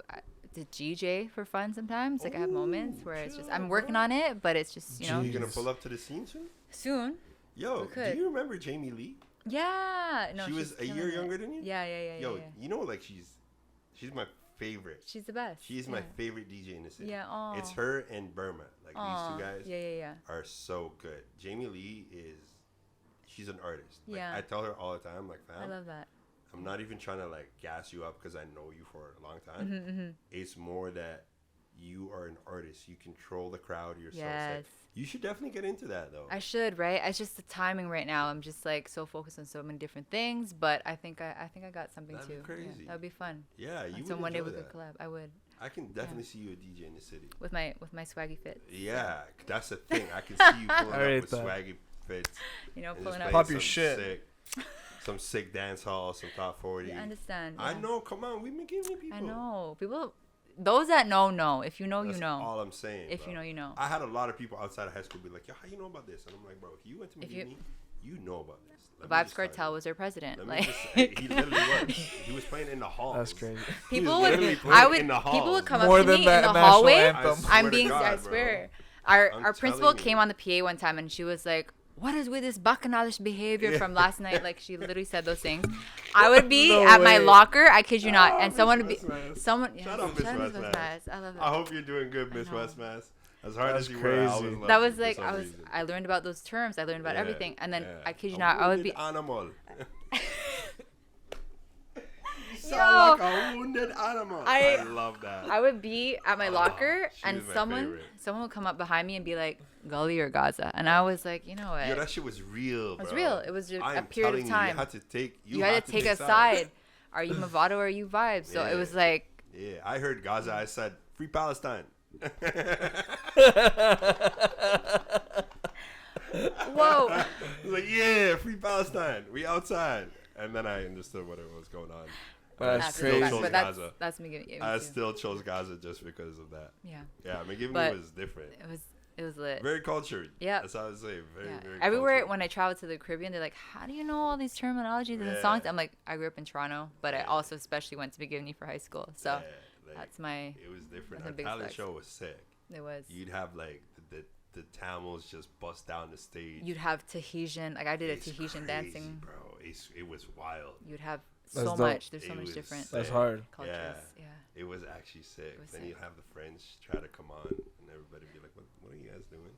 GJ for fun sometimes. Like I have moments where it's just I'm working on it, but it's just, you know, You gonna Jeez. pull up to the scene soon? soon. Yo, We could. do you remember Jamie Lee? Yeah. No, she was she's a year killing it. younger than you. Yeah. Yo, yeah. you know, like she's my favorite. She's the best. She's yeah. my favorite DJ in the city. Yeah. Aw. It's her and Burma. Like Aw. these two guys Yeah. are so good. Jamie Lee she's an artist. Like, Yeah. I tell her all the time, like, fam, I love that. I'm not even trying to like gas you up because I know you for a long time. Mm-hmm. It's more that you are an artist. You control the crowd yourself. Yes. Like, you should definitely get into that though. I should, right? It's just the timing right now. I'm just like so focused on so many different things, but I think I got something That'd too. be crazy. Yeah, that would be fun. Yeah, you So would one day enjoy we that. could collab. I would. I can definitely see you a DJ in the city. With my swaggy fits. Yeah, that's the thing. I can see you pulling I up rate with that. swaggy fits. You know, and pulling just up. playing Pop your some shit. some sick dance hall, some top 40. I understand. I yeah. know. Come on, we've been giving people. I know. People, those that know. If you know, That's you know. all I'm saying. If bro. you know, you know. I had a lot of people outside of high school be like, "Yo, how you know about this?" And I'm like, "Bro, if you went to If you- Miami, you know about this." Let me Vibes just tell Cartel you. was their president. Let me Like just say, he literally was. He was playing in the halls. That's crazy. people literally would, playing I would, in the people would halls. come More up to than me that in the national hallway. anthem. I swear I'm to being, God, I bro. swear. I'm Our principal telling came you. on the PA one time and she was like, "What is with this bacchanalish behavior from last night?" Like she literally said those things. I would be No at my way. locker. I kid you not, Oh, and Miss someone would be, Westmass. someone. Yeah, Shout out Miss Westmass. I love I that. hope you're doing good, Miss know. Westmass. As hard That's as you were, I always crazy. loved That you was for like some reason. I learned about those terms. I learned about Yeah, everything, and then yeah. I kid you A not, I would wounded be. animal. You Yo. sound like a wounded animal. I- I love that. I would be at my Oh, locker, she and was my someone favorite. would come up behind me and be like, "Gully or Gaza," and I was like, you know what? Yo, that shit was real, It was bro. real. It was a I'm period telling of You, time. you had to take. You had to take a side. Are you Movado or are you Vibes? So it Yeah. was like, Yeah, I heard Gaza. I said, "Free Palestine." whoa. I was like, "Yeah, free Palestine. We outside." And then I understood what it was going on. That's I That's still crazy. chose But Gaza. that's me giving. I still chose Gaza just because of that. Yeah, Yeah, McGivney But- was different. it was lit. Very cultured. Yeah. That's how I would say. Very, Yeah. very Everywhere cultured. when I travel to the Caribbean, they're like, "How do you know all these terminologies and the Yeah. songs?" I'm like, I grew up in Toronto, but I Yeah. also especially went to McGivney for high school, so Yeah, like, that's my. it was different. that's a Our big talent flex. show was sick. It was. You'd have like the Tamils just bust down the stage. You'd have Tahitian, like I did a It's Tahitian crazy, dancing. bro. it was wild. You'd have That's so dope. much. There's so It much was different That's sick. hard. cultures. Yeah. It was actually sick. It was Then sick. you have the French try to come on, and everybody be like, "What are you guys doing?"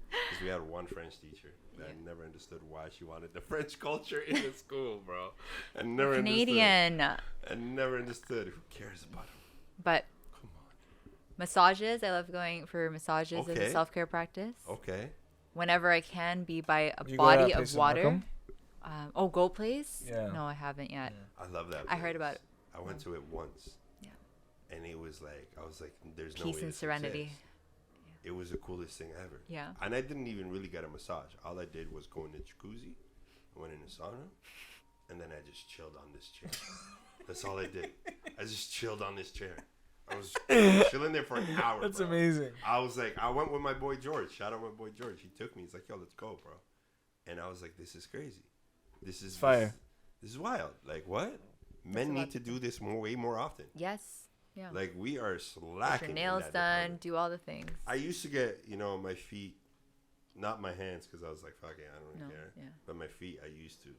Because we had one French teacher that Yeah. never understood why she wanted the French culture in the school, bro. And never Canadian, understood. And never understood. Who cares about them? but Come on. massages. I love going for massages as Okay. a self-care practice. Okay. Whenever I can, be by a You go to that body place of in water. Markham? Go place? Yeah. No, I haven't yet. I love that. I heard place. about it. I went to it once. Yeah. And it was like, I was like, there's no Peace way and this serenity. exists. It was the coolest thing ever. Yeah. And I didn't even really get a massage. All I did was go in the jacuzzi, I went in the sauna, and then I just chilled on this chair. That's all I did. I just chilled on this chair. I was chilling there for an hour. That's bro. amazing. I was like, I went with my boy George. Shout out my boy George. He took me. He's like, "Yo, let's go, bro." And I was like, "This is crazy. This is fire. This is wild. Like what? Men a need lot to do this way more often. Yes. Yeah. Like we are Get slacking. your in nails that done. department. Do all the things. I used to get, my feet, not my hands, because I was like, fuck it, I don't No. really care. Yeah. But my feet, I used to.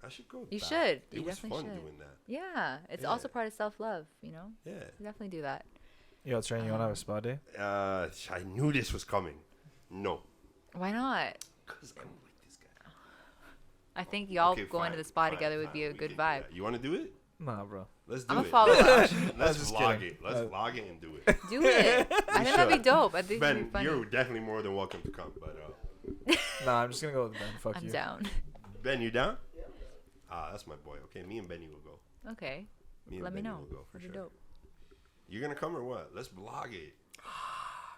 I should go. You back. should. It You was definitely fun should. doing that. Yeah. It's Yeah. also part of self-love. You know. Yeah. Definitely do that. Yo, Trent, you want to have a spa day? I knew this was coming. No. Why not? Because I don't like this guy. I think y'all Okay, going fine, to the spa fine, together would fine, be a we good can do vibe. that. You want to do it? Nah, bro. Let's do I'ma it. follow up. Let's just vlog kidding. it. Let's vlog it and do it. Do it. I think that'd be should. dope. I think it'd Ben, be funny. you're definitely more than welcome to come. But Nah, I'm just gonna go with Ben. Fuck I'm you. down. Ben, you down? That's my boy. Okay, me and Benny will go. Okay. Me and Let me Benny know. will go for That'd be sure. dope. You're gonna come or what? Let's vlog it.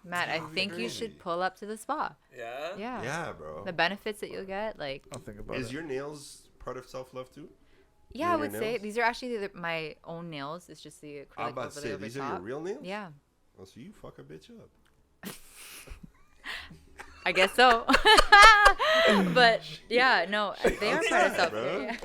Matt, I That'd be think you crazy. should pull up to the spa. Yeah? Yeah. Yeah, bro. The benefits that you'll get, like, I'll think about Is it. your nails part of self-love too? yeah, I your would say nails? these are actually my own nails. It's just the I'm acrylic about over to say, the over these are your top. real nails? Yeah, Oh, so you fuck a bitch up. I guess so. But yeah, no, they are part of self bro. care. Yeah.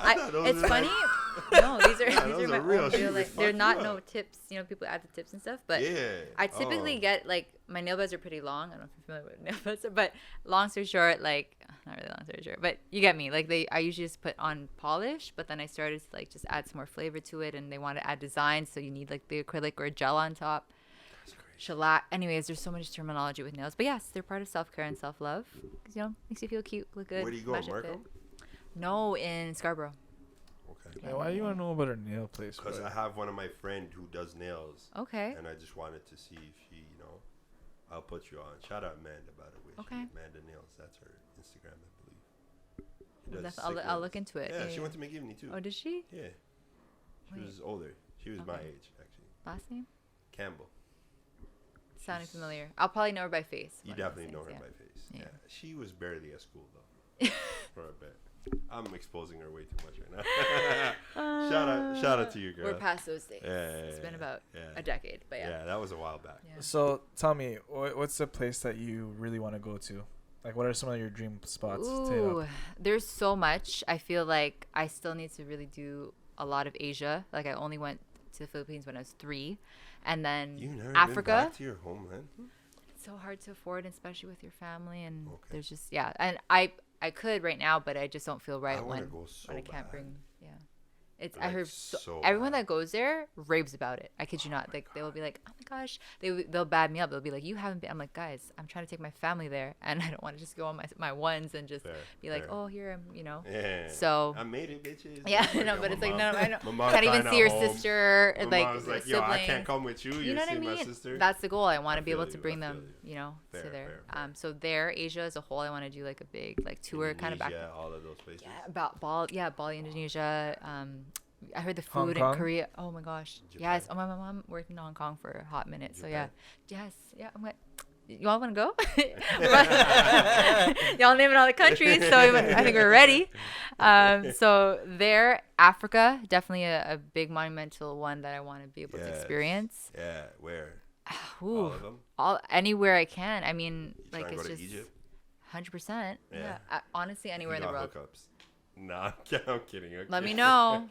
I thought those It's were funny. like- No, these are Yeah, these those are my are real. own She real would like fuck they're you not up. no tips. People add the tips and stuff. But Yeah. I typically Oh. get like my nail beds are pretty long. I don't know if you're familiar with nail beds, but long story short, like not really long story short, but you get me. Like I usually just put on polish, but then I started to like just add some more flavor to it, and they want to add design, so you need like the acrylic or gel on top. That's crazy. Shellac. Anyways, there's so much terminology with nails, but yes, they're part of self care and self love. Makes you feel cute, look good. Where do you go, match it fit. Markham? No, in Scarborough. Okay. Okay. Hey, why do you want to know about her nail place? Because bro? I have one of my friend who does nails, Okay. and I just wanted to see if she, I'll put you on. Shout out Amanda, by the way. Okay. Amanda Nails. That's her Instagram, I believe. She Well, does I'll sick look nails. into it. Yeah, she went to McGivney too. Oh, did she? Yeah. She Wait. was older. She was my Okay. age, actually. Last name? Campbell. Sounding She's- familiar. I'll probably know her by face. You one of those definitely know her things, by face. Yeah. Yeah. She was barely at school, though. For a bit. I'm exposing her way too much right now. shout out to you, girl. We're past those days. Yeah, It's been about yeah. a decade, but yeah. Yeah, that was a while back. Yeah. So tell me, what's the place that you really want to go to? Like, what are some of your dream spots? to hit Ooh, up? there's so much. I feel like I still need to really do a lot of Asia. Like I only went to the Philippines when I was 3, and then You never Africa. been back to your homeland? It's so hard to afford, especially with your family, and Okay. there's just and I could right now, but I just don't feel right I want to when go so when I can't bad. bring. Yeah, it's I Like, heard so everyone bad. that goes there raves about it. I kid you not. Like they will be like, oh my gosh, they'll bad me up. They'll be like, you haven't been. I'm like, guys, I'm trying to take my family there, and I don't want to just go on my ones and just Fair, be like, fair. oh here I'm, Yeah. So I made it, bitches. yeah, Like, no, yo, but it's my like mom- no, I don't. my mom Can't even kinda see your home. sister, My like mom's like, siblings. yo, I can't come with you. You know what I see my mean? sister. That's the goal. I want I to be feel able to you, bring I them, feel to Fair, there. fair. So there, Asia as a whole, I want to do like a big like tour, kind of back. Indonesia, all of those places. Yeah, about Bali, Indonesia. I heard the Hong food in Kong? Korea. Oh my gosh. Japan. Yes. Oh my mom worked in Hong Kong for a hot minute. So yeah. Japan. Yes. Yeah. I'm like, you all want to go? Y'all naming all the countries, so I think we're ready. So there, Africa, definitely a big monumental one that I want to be able to Yes. experience. Yeah, where? Ooh, All of them? anywhere I can. I mean, You like trying to it's go to just Egypt? 100%. Yeah. Yeah. Honestly, anywhere in You the got world. hookups. Nah, I'm kidding. Okay. Let me know.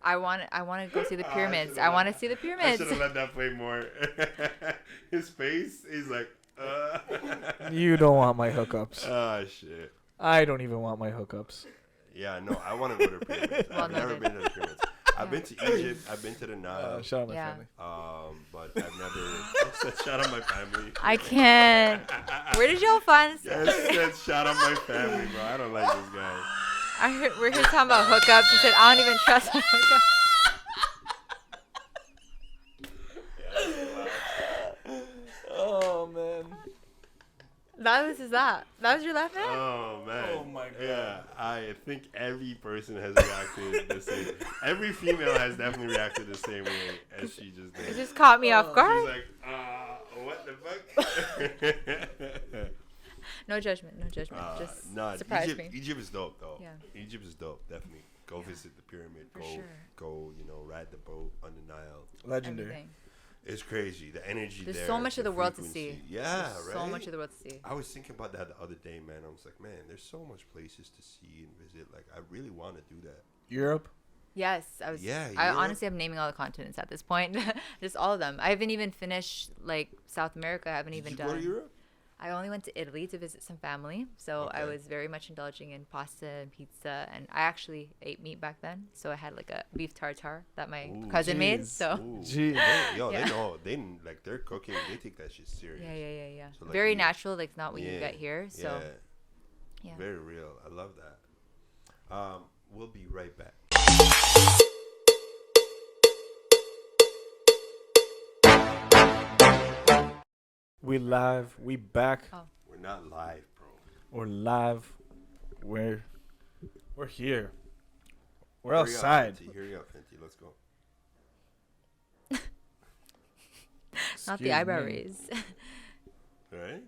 I want to go see the pyramids. should've I let- want to see the I pyramids. should have let that play more. His face, he's like, You don't want my hookups. Oh, shit. I don't even want my hookups. Yeah, no, I want to go to the pyramids. Well I've never noted. been to the pyramids. I've been to Egypt. I've been to the Nile. Shout out my Yeah. family. But I've never. Shout out my family. I can't. Where did y'all find this? Yes, shout out my family, bro. I don't like this guy. We're here talking about hookups. He said, I don't even trust my hookups. Oh man. That was your laugh at? Oh man. Oh, my God. Yeah, I think every person has reacted the same. Every female has definitely reacted the same way as she just It did. just caught me off She's guard. like, what the fuck? No judgment. Just Nah, surprise Egypt, me. Egypt is dope though. Yeah. Egypt is dope, definitely. Go visit the pyramid. For go, sure. go, ride the boat on the Nile. Legendary. Everything. It's crazy. The energy There's there. so much of the world to frequency. see. Yeah, There's right. So much of the world to see. I was thinking about that the other day, man. I was like, man, there's so much places to see and visit. Like, I really want to do that. Europe. Yes, I was. Yeah, I Europe. honestly am naming all the continents at this point. Just all of them. I haven't even finished like South America. I haven't Did even you done. go to Europe? I only went to Italy to visit some family, so I Okay. was very much indulging in pasta and pizza, and I actually ate meat back then. So I had like a beef tartare that my Ooh, cousin made. jeez. So Ooh, Gee. yo, Yeah. they know. Like, they're cooking. They take that shit serious. yeah. So, like, Very you- natural, like not what you Yeah, get here. So yeah. yeah. Very real. I love that. We'll be right back. We live. We back. Oh. We're not live, bro. We're live. We're here. We're Hurry up, outside. Fenty. Hurry up, Fenty. Let's go. Not the Excuse eyebrow me. raise. All right?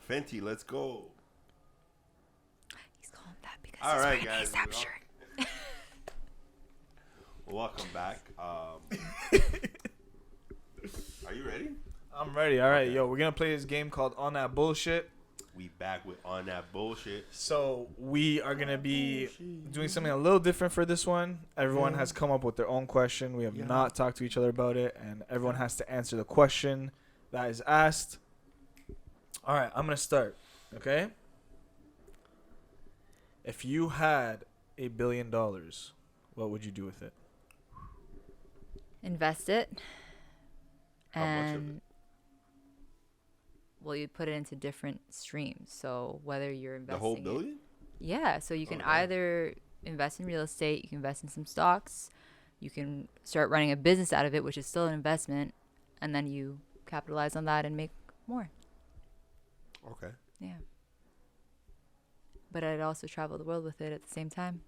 Fenty, let's go. He's calling that because All he's right, wearing guys. an ASAP shirt. Welcome back. Are you ready? I'm ready. All right, Okay. yo, we're gonna play this game called On That Bullshit. We back with On That Bullshit. So we are gonna be doing something a little different for this one. Everyone has come up with their own question. We have Yeah. not talked to each other about it, and everyone has to answer the question that is asked. All right, I'm gonna start. Okay. If you had $1 billion, what would you do with it? Invest it. How much of And it? well, you put it into different streams. So whether you're The investing whole it- billion? yeah, so you can Okay. either invest in real estate. You can invest in some stocks. You can start running a business out of it, which is still an investment, and then you capitalize on that and make more. Okay. Yeah. But I'd also travel the world with it at the same time.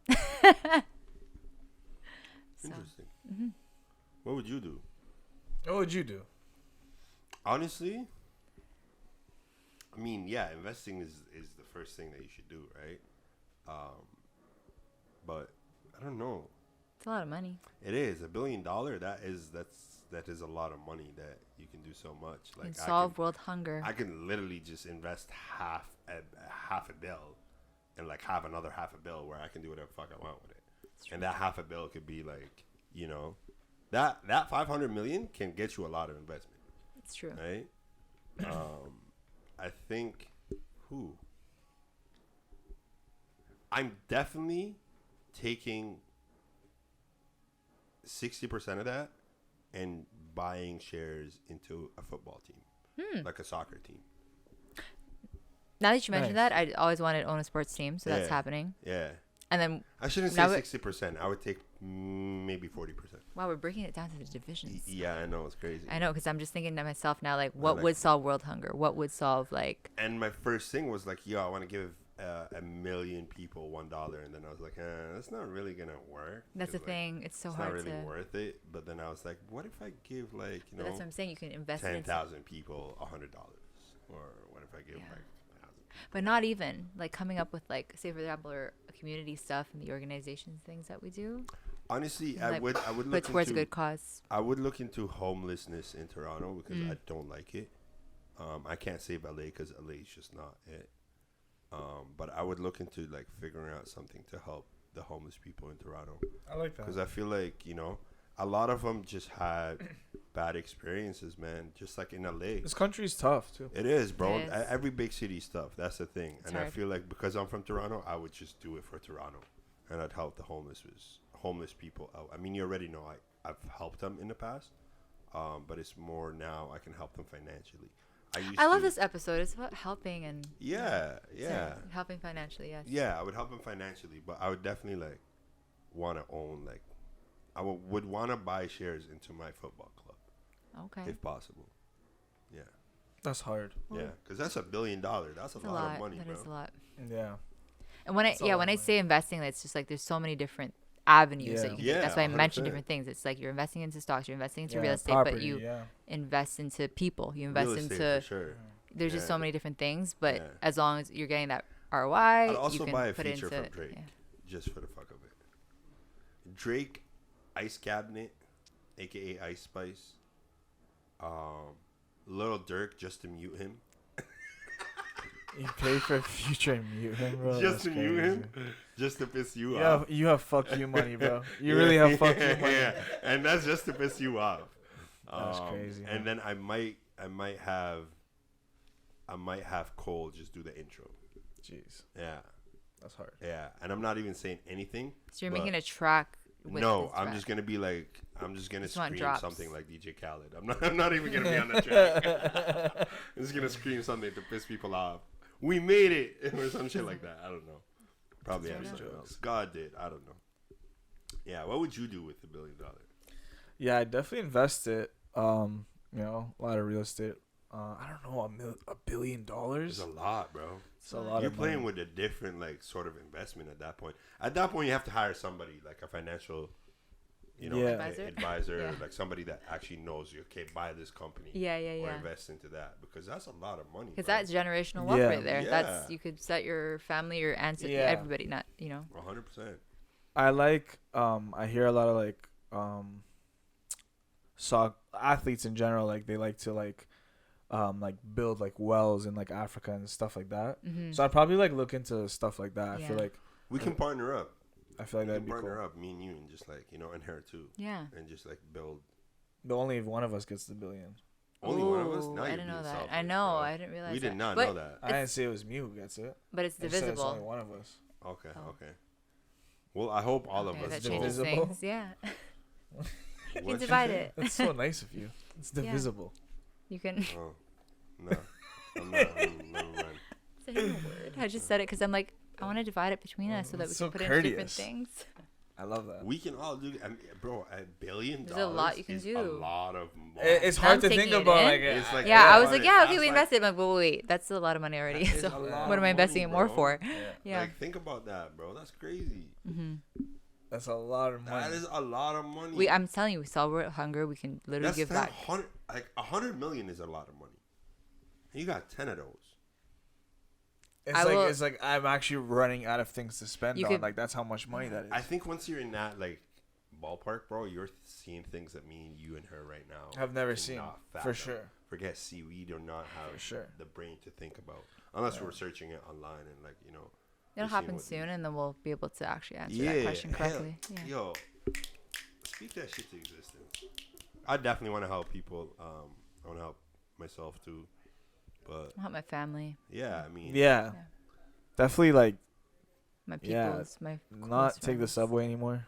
So, Interesting. mhm. What would you do? What would you do? Honestly, I mean, yeah, investing is the first thing that you should do, right? But I don't know. It's a lot of money. It is $1 billion. That is a lot of money that you can do so much. You Like can solve world hunger. I can literally just invest half a bill, and like have another half a bill where I can do whatever the fuck I want with it. And that half a bill could be like, you know, that 500 million can get you a lot of investment. It's true. Right? I think I'm definitely taking 60% of that and buying shares into a football team, like a soccer team. Now that you mentioned Nice. that, I always wanted to own a sports team, so that's Yeah. happening. Yeah. And then, I shouldn't Now say it- 60%. I would take maybe 40%. wow, we're breaking it down to the divisions. Yeah, I know. It's crazy. I know, because I'm just thinking to myself now, like, what like would it. solve world hunger? What would solve, like, And my first thing was like, yo, I want to give 1 million people $1. And then I was like, that's not really going to work. that's the 'cause, like, thing. It's so it's hard not really to. worth it. But then I was like, what if I give like, you But know, that's what I'm saying. You can invest in it. 10,000 people $100? Or what if I give Yeah. like 1,000? But not even, like, coming up with, like, say, for example, or community stuff and the organizations things that we do. Honestly, Like, I would But look towards a into good cause. I would look into homelessness in Toronto because Mm. I don't like it. I can't save LA because LA is just not it. But I would look into like figuring out something to help the homeless people in Toronto I like that. because I feel like, you know, a lot of them just had bad experiences, man. Just like in LA, This country's tough too. it is, bro. It is. Every big city stuff. That's the thing. It's And I hard. feel like because I'm from Toronto, I would just do it for Toronto, and I'd help the homeless people out. I mean, you already know I've helped them in the past, but it's more now I can help them financially. I love this episode. It's about helping and Yeah, so yeah, helping financially. Yes. yeah. I would help them financially, but I would definitely like want to own like I would want to buy shares into my football club Okay. if possible. Yeah, That's hard. yeah, because that's $1 billion. That's That's a lot of money, That bro. is a lot. Yeah. And when I It's a lot of when I money. say investing, it's just like there's so many different avenues that Yeah. you can Yeah, take. That's why I 100%. mentioned different things. It's like you're investing into stocks, you're investing into Yeah, real estate, property, but you yeah. invest into people. You invest Real estate, into for sure. there's just so Yeah. many different things, but Yeah. as long as you're getting that ROI, I'd you also can buy a put it feature into from Drake yeah. just for the fuck of it. Drake Ice Cabinet, aka Ice Spice. Little Dirk just to mute him. You pay for future and mute him, bro. Just That's to mute him, crazy. just to piss you You off. have fuck you money, bro. You really have fuck you money. Yeah, and that's just to piss you off. That's crazy, And man. then I might have Cole just do the intro. Jeez, Yeah, that's hard. yeah, and I'm not even saying anything. So you're but- making a track with No, this I'm track. just gonna be like, I'm just gonna Just want scream drops. something like DJ Khaled. I'm not even gonna be on the track. I'm just gonna scream something to piss people off. We made it, or some shit like that. I don't know. Probably have That's something jokes. else. God did. I don't know. Yeah. What would you do with $1 billion? Yeah, I definitely invest it. You know, a lot of real estate. I don't know, $1 billion. It's a lot, bro. It's a lot You're of money. playing with a different like sort of investment at that point. At that point, you have to hire somebody like a financial, you know, Yeah. advisor, Yeah. like somebody that actually knows you. Okay, buy this company. Yeah, Or yeah. invest into that because that's a lot of money. Because bro. that's generational wealth Yeah. right there. Yeah. That's you could set your family, your ancestors, Yeah. everybody. Not 100%. I like. I hear a lot of like athletes in general. Like they like to like build like wells in like Africa and stuff like that. Mhm. So I'd probably like look into stuff like that. I feel Yeah. like We can partner up. I feel like We that'd can be partner cool. up, me and you, and just like and her too, Yeah. and just like build. But only if one of us gets the $1 billion. Only one of us. Ooh, Now I you're didn't know being that. selfish, I know. bro. I didn't realize We that. did not But- know that. I didn't say it was me who gets it. But it's I said it's only divisible. one of us. Okay, Oh. okay. Well, I hope all Okay, of us that do. changes Divisible? things. Yeah. You What'd can you divide say? it. That's so nice of you. It's Yeah. divisible. You can Oh, no. I'm not. Never mind. say the word. I just said it because I'm like, I want to divide it between us so that we So can put it into different courteous. things. I love that. We can all do. I mean, bro, $1 billion. There's a lot you can is do. A lot of money. It's Now hard I'm to taking think it about. in. Like, It's like, Yeah, I was like, $100. yeah, okay, That's we like- invested. I'm like, wait, that's a lot of money already. That is So a lot what am I of investing money, it more bro. for? Yeah. Like, think about that, bro. That's crazy. That's a lot of money. That is a lot of money. I'm telling you, we solve world hunger. We can literally That's give back. 100 million is a lot of money. And you got 10 of those. It's like I'm actually running out of things to spend You on. could- Like that's how much money that is. I think once you're in that like ballpark, bro, you're seeing things that me and you and her right now I've never cannot seen, for fathom. sure. Forget we do not have For sure. the brain to think about unless we're searching it online and like It'll we're seeing happen what soon, these- and then we'll be able to actually answer that question hell, correctly. Yeah. Yo, speak that shit to existence. I definitely want to help people. I want to help myself too, but I'll help my family, yeah, I mean, Yeah. Definitely like my Yeah, peoples, my not close take the friends. subway anymore.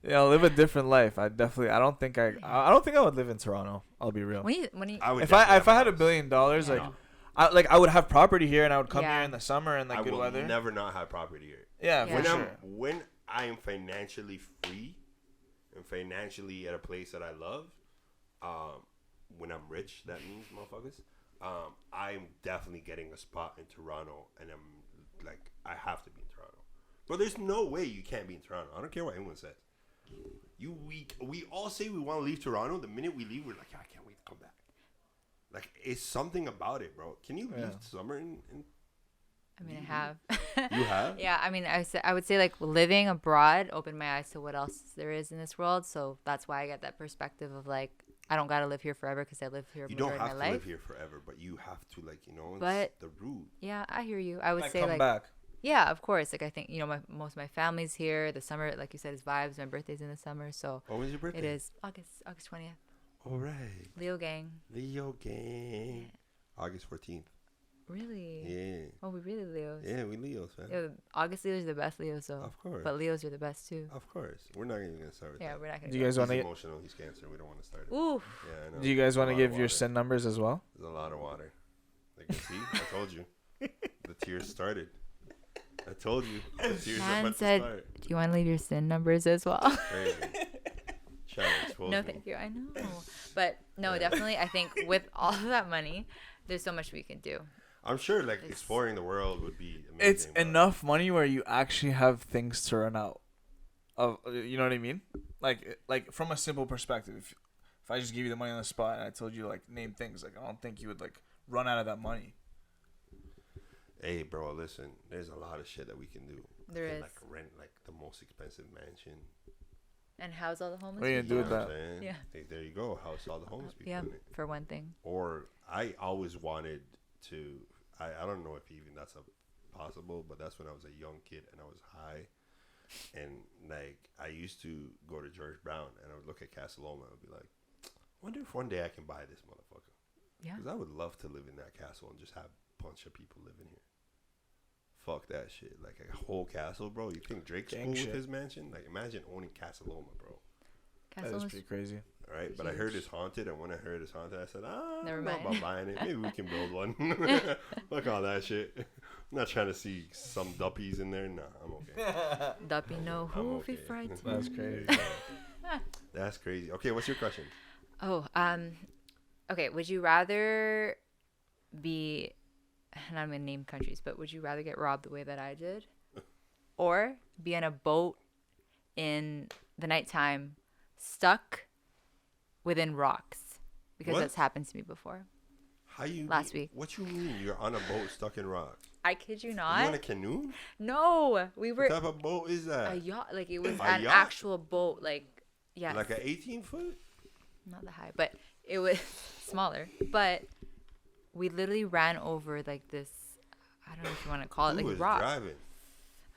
Live a different life. I don't think I would live in Toronto. I'll be real. When you I would If I definitely had have $1 billion, Yeah. like I would have property here and I would come Yeah. here in the summer and I like good will weather. never not have property here. Yeah, Yeah. for When sure. when I am financially free and financially at a place that I love, when I'm rich, that means motherfuckers. I'm definitely getting a spot in Toronto, and I'm like, I have to be in Toronto. But there's no way you can't be in Toronto. I don't care what anyone says. We all say we want to leave Toronto. The minute we leave, we're like, I can't wait to come back. Like, it's something about it, bro. Can you leave summer in I mean, I have. You have? Yeah, I mean, I would say like living abroad opened my eyes to what else there is in this world. So that's why I got that perspective of like, I don't gotta live here forever because I live here You majority don't of have my to life. live here forever, but you have to, like, it's But- the root. Yeah, I hear you. I would Like say come like, back. yeah, of course. Like I think most of my family's here. The summer, like you said, is vibes. My birthday's in the summer, so When was your birthday? it is August 20th. All right. Leo gang. Leo gang. August 14th. Really? Yeah. Oh, we really Leos. Yeah, we Leos, man. Yeah, August Leos are the best Leos, though. Of course. But Leos are the best too. Of course. We're not even going to start with Yeah, that. we're not gonna. Do you guys He's want to? emotional. He's Cancer. We don't want to start it. Ooh. Yeah, I know. Do you guys want to There's a lot give of your water. sin numbers as well? There's a lot of water. Like, you see? I told you. The tears started. I told you. The tears are Man about said, to start. "Do you want to leave your sin numbers as well?" Crazy. Trying to expose No, me. thank you. I know, but no, definitely. I think with all of that money, there's so much we can do. I'm sure, like, It's- exploring the world would be amazing. It's but- enough money where you actually have things to run out of. You know what I mean? Like from a simple perspective. If I just gave you the money on the spot and I told you like name things, like I don't think you would like run out of that money. Hey, bro, listen. There's a lot of shit that we can do. There We can, is. like, rent, like, the most expensive mansion. And house all the homeless What are you people. gonna do with what that? I'm saying? Yeah. Hey, there you go. House all the homeless people Yeah, in it. for one thing. Or I always wanted to. I don't know if even that's possible, but that's when I was a young kid and I was high, and like I used to go to George Brown and I would look at Casa Loma and I'd be like, wonder if one day I can buy this motherfucker. Yeah. Because I would love to live in that castle and just have a bunch of people living here. Fuck that shit. Like a whole castle, bro. You think Drake's Gang cool shit. with his mansion? Like imagine owning Casa Loma, bro. That Castle is was pretty crazy. Right, but I heard Huge. it's haunted, and when I heard it's haunted, I said, I Never don't know mind. about buying it. Maybe we can build one. Fuck all that shit. I'm not trying to see some duppies in there. Nah, I'm okay. Duppy no I'm hoofy okay. fried. That's crazy. That's crazy. Okay, what's your question? Oh, okay. Would you rather be, and I'm gonna name countries, but would you rather get robbed the way that I did, or be on a boat in the nighttime, stuck within rocks? Because What? that's happened to me before. How you Last week. What you mean? You're on a boat stuck in rocks? I kid you You on a not. canoe? No, we were What type of boat is a that? yacht. Like it was A an yacht? actual boat. Like yes, Like an 18-foot? not that high, but it was smaller. But we literally ran over like this. I don't know if you want to call it Who like was rock. driving?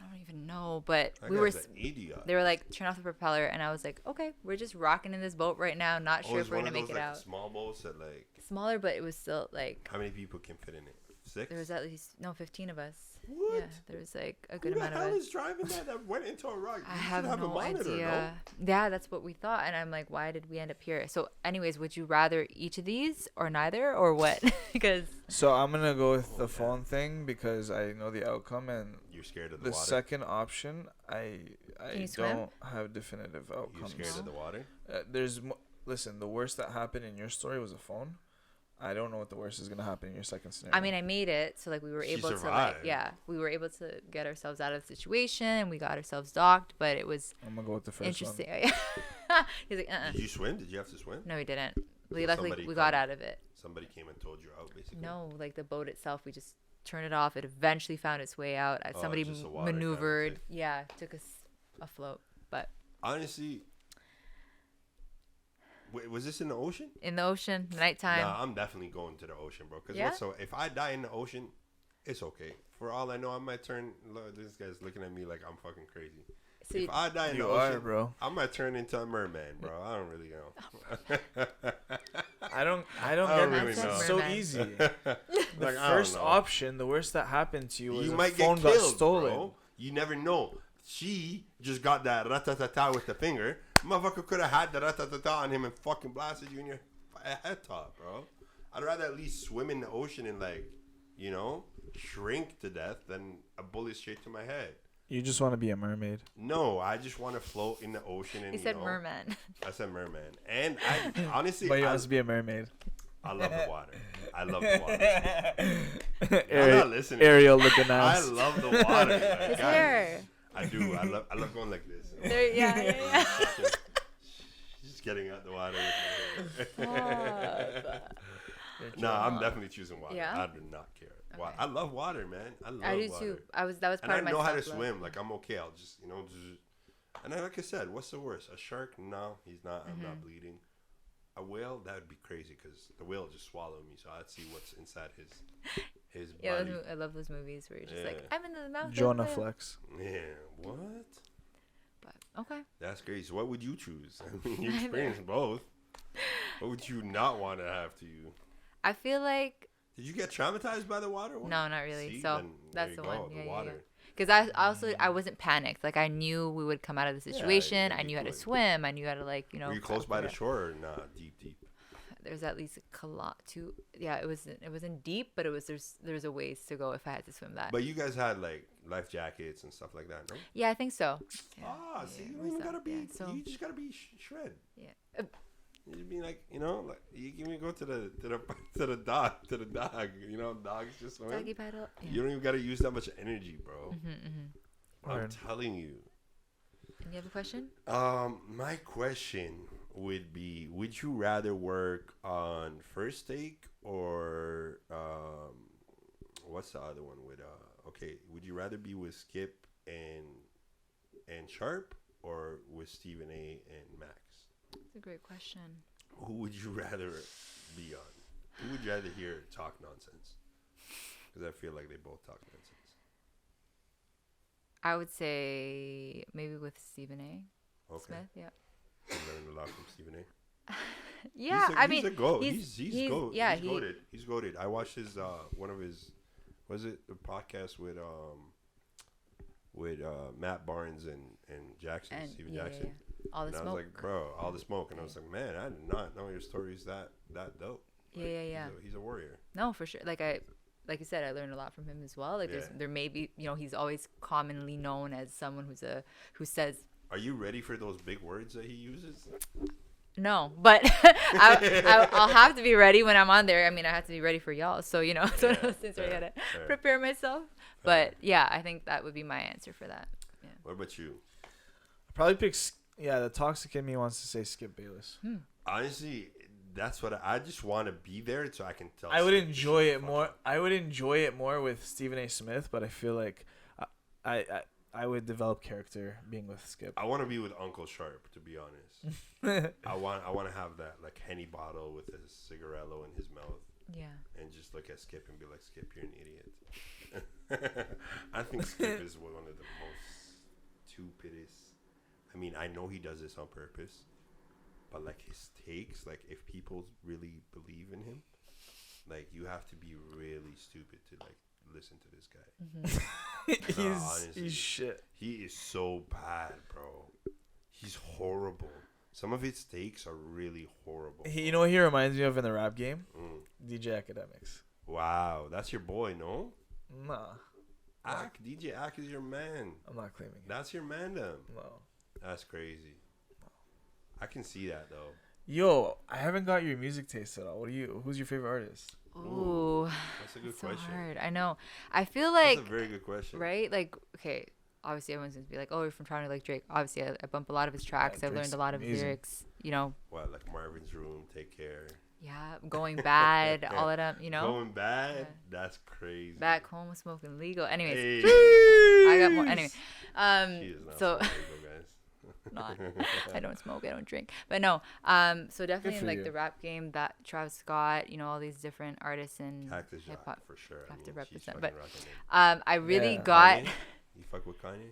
I don't even know, but That we were. guy's an idiot. They were like, turn off the propeller, and I was like, okay, we're just rocking in this boat right now. Not sure it's if we're one gonna of make those, it like, out. small boats that like. Smaller, but it was still like How many people can fit in it? 6? there was at least 15 of us. What? Yeah, there was like a Who good the amount of hell us. is driving that went into a rock? I You have should have a no monitor, idea. Yeah, that's what we thought. And I'm like, why did we end up here? So, anyways, would you rather each of these or neither or what? Because So I'm gonna go with the phone thing because I know the outcome, and You're scared of the the water. second option, I you swim? don't have definitive You're outcomes. scared of the water. Listen, the worst that happened in your story was a phone. I don't know what the worst is gonna happen in your second scenario. I mean, I made it. So, like, we were She able to, survived. we were able to get ourselves out of the situation and we got ourselves docked, but it was I'm gonna go with the first interesting. one. He's like, Did you swim? Did you have to swim? No, we didn't. So Luckily, somebody we got come- out of it. Somebody came and told you out, basically. No, like the boat itself, we just turned it off. It eventually found its way out. Oh, Somebody just the water kind of maneuvered. thing. Yeah, took us afloat. But Honestly, wait, was this in the ocean? in the ocean, nighttime. Nah, I'm definitely going to the ocean, bro. Because Yeah? so if I die in the ocean, it's okay. For all I know, I might turn. Look, this guy's looking at me like I'm fucking crazy. So If I die in You the ocean, are, bro. I might turn into a merman, bro. I don't really know. I don't I get don't that. really It's know. so Merman. easy. Like, The I don't first know. option, the worst that happened to you was You a might phone get got killed, stolen. bro. You never know. She just got that ratatata with the finger. Motherfucker could have had the ratatata on him and fucking blasted you in your head top, bro. I'd rather at least swim in the ocean and shrink to death than a bullet straight to my head. You just want to be a mermaid. No, I just want to float in the ocean and He said merman. I said merman, and I honestly, But you I want to be a mermaid. love the water. I love the water. Ariel, not listening. Ariel looking I ass. love the water. Like, His guys, hair. I do. I love going like this. There, yeah. Just getting out the water with my hair. Stop. Nah, I'm definitely choosing water. Yeah? I do not care. Okay. I love water, man. I love I do water. too. That was part And I of my know how to self-love. swim. Like, I'm okay. I'll just, and like I said, what's the worst? A shark? No, he's not. I'm not bleeding. A whale? That would be crazy because the whale just swallowed me. So I'd see what's inside his Yeah, body. I love those movies where you're just like, Yeah. I'm in the mouth. of a Jonah whale. Flex. Yeah, what? But okay. That's crazy. So what would you choose? I mean, you experienced both. What would you not want to have to you? I feel like Did you get traumatized by the water one? no, not really. See, So then that's there the you one. go, Yeah, the yeah, water. yeah. Because I wasn't panicked. Like I knew we would come out of the Yeah, situation. yeah, I you knew how to would. swim. I knew how to Were you close by the shore or not? Deep. There's at least yeah, it wasn't deep, but there's a ways to go if I had to swim that. But you guys had like life jackets and stuff like that, no? Yeah, I think so. Yeah. Ah, see, you we're don't even so- gotta be. yeah, so- You just gotta be shred. Yeah. You just be like, like you can even go to the dog. Dogs just swim. Doggy paddle. Yeah. You don't even gotta use that much energy, bro. I'm Word. telling you. And you have a question? My question would be: would you rather work on First Take or what's the other one with? Okay, would you rather be with Skip and Sharpe or with Stephen A and Max? That's a great question. Who would you rather be on? Who would you rather hear talk nonsense? Because I feel like they both talk nonsense. I would say maybe with Stephen A. Okay. Smith. Yeah. I learned a lot from Stephen A. Yeah, he's a goat. He's goat. Yeah, he's goated. He's goated. I watched his one of his was it the podcast with Matt Barnes and Jackson, Steven Jackson. Yeah. All the And I smoke. was like, bro, all the smoke, and I was like, man, I did not know your story's that dope. Like, Yeah. He's a warrior. No, for sure. Like you said, I learned a lot from him as well. Like there may be, he's always commonly known as someone who says Are you ready for those big words that he uses? no, but I'll have to be ready when I'm on there. I mean, I have to be ready for y'all. So it's one of those things where I gotta prepare myself. But yeah, I think that would be my answer for that. Yeah. What about you? Probably pick. The toxic in me wants to say Skip Bayless. Honestly, that's what I just want to be there so I can tell. I would Skip to enjoy shut it the more. fuck up. I would enjoy it more with Stephen A. Smith, but I feel like I would develop character being with Skip. I want to be with Uncle Sharpe, to be honest. I want to have that like Henny bottle with a cigarello in his mouth Yeah. and just look at Skip and be like, Skip, you're an idiot. I think Skip is one of the most stupidest. I mean, I know he does this on purpose, but like his takes, like if people really believe in him, like you have to be really stupid to like listen to this guy. he's honestly. shit. He is so bad, bro. He's horrible. Some of his takes are really horrible. You know what he reminds me of in the rap game? Mm. DJ Academics. Wow, that's your boy, no? Nah, DJ Ack is your man. I'm not claiming it. That's your mandem. No. That's crazy. I can see that though. Yo, I haven't got your music taste at all. Who's your favorite artist? Ooh, That's a good so question. hard. I know. I feel like That's a very good question. right, like okay. Obviously, everyone's gonna be like, "Oh, you're from Toronto, like Drake." Obviously, I bump a lot of his tracks. I've Drake's learned a lot of amazing. lyrics. You know, What, like Marvin's Room, Take Care. yeah, going bad, all of them. You know, Going bad? Yeah. That's crazy. back home smoking legal. Anyways, Hey. I got more. Anyway, She is not so so legal, guys. not. I don't smoke. I don't drink. But no. So definitely in for like you. the rap game, that Travis Scott, you know, all these different artists and Cactus hip Jack, hop. for sure. have to she's represent, fucking but, rocking it. I really Yeah. got Kanye? You fuck with Kanye?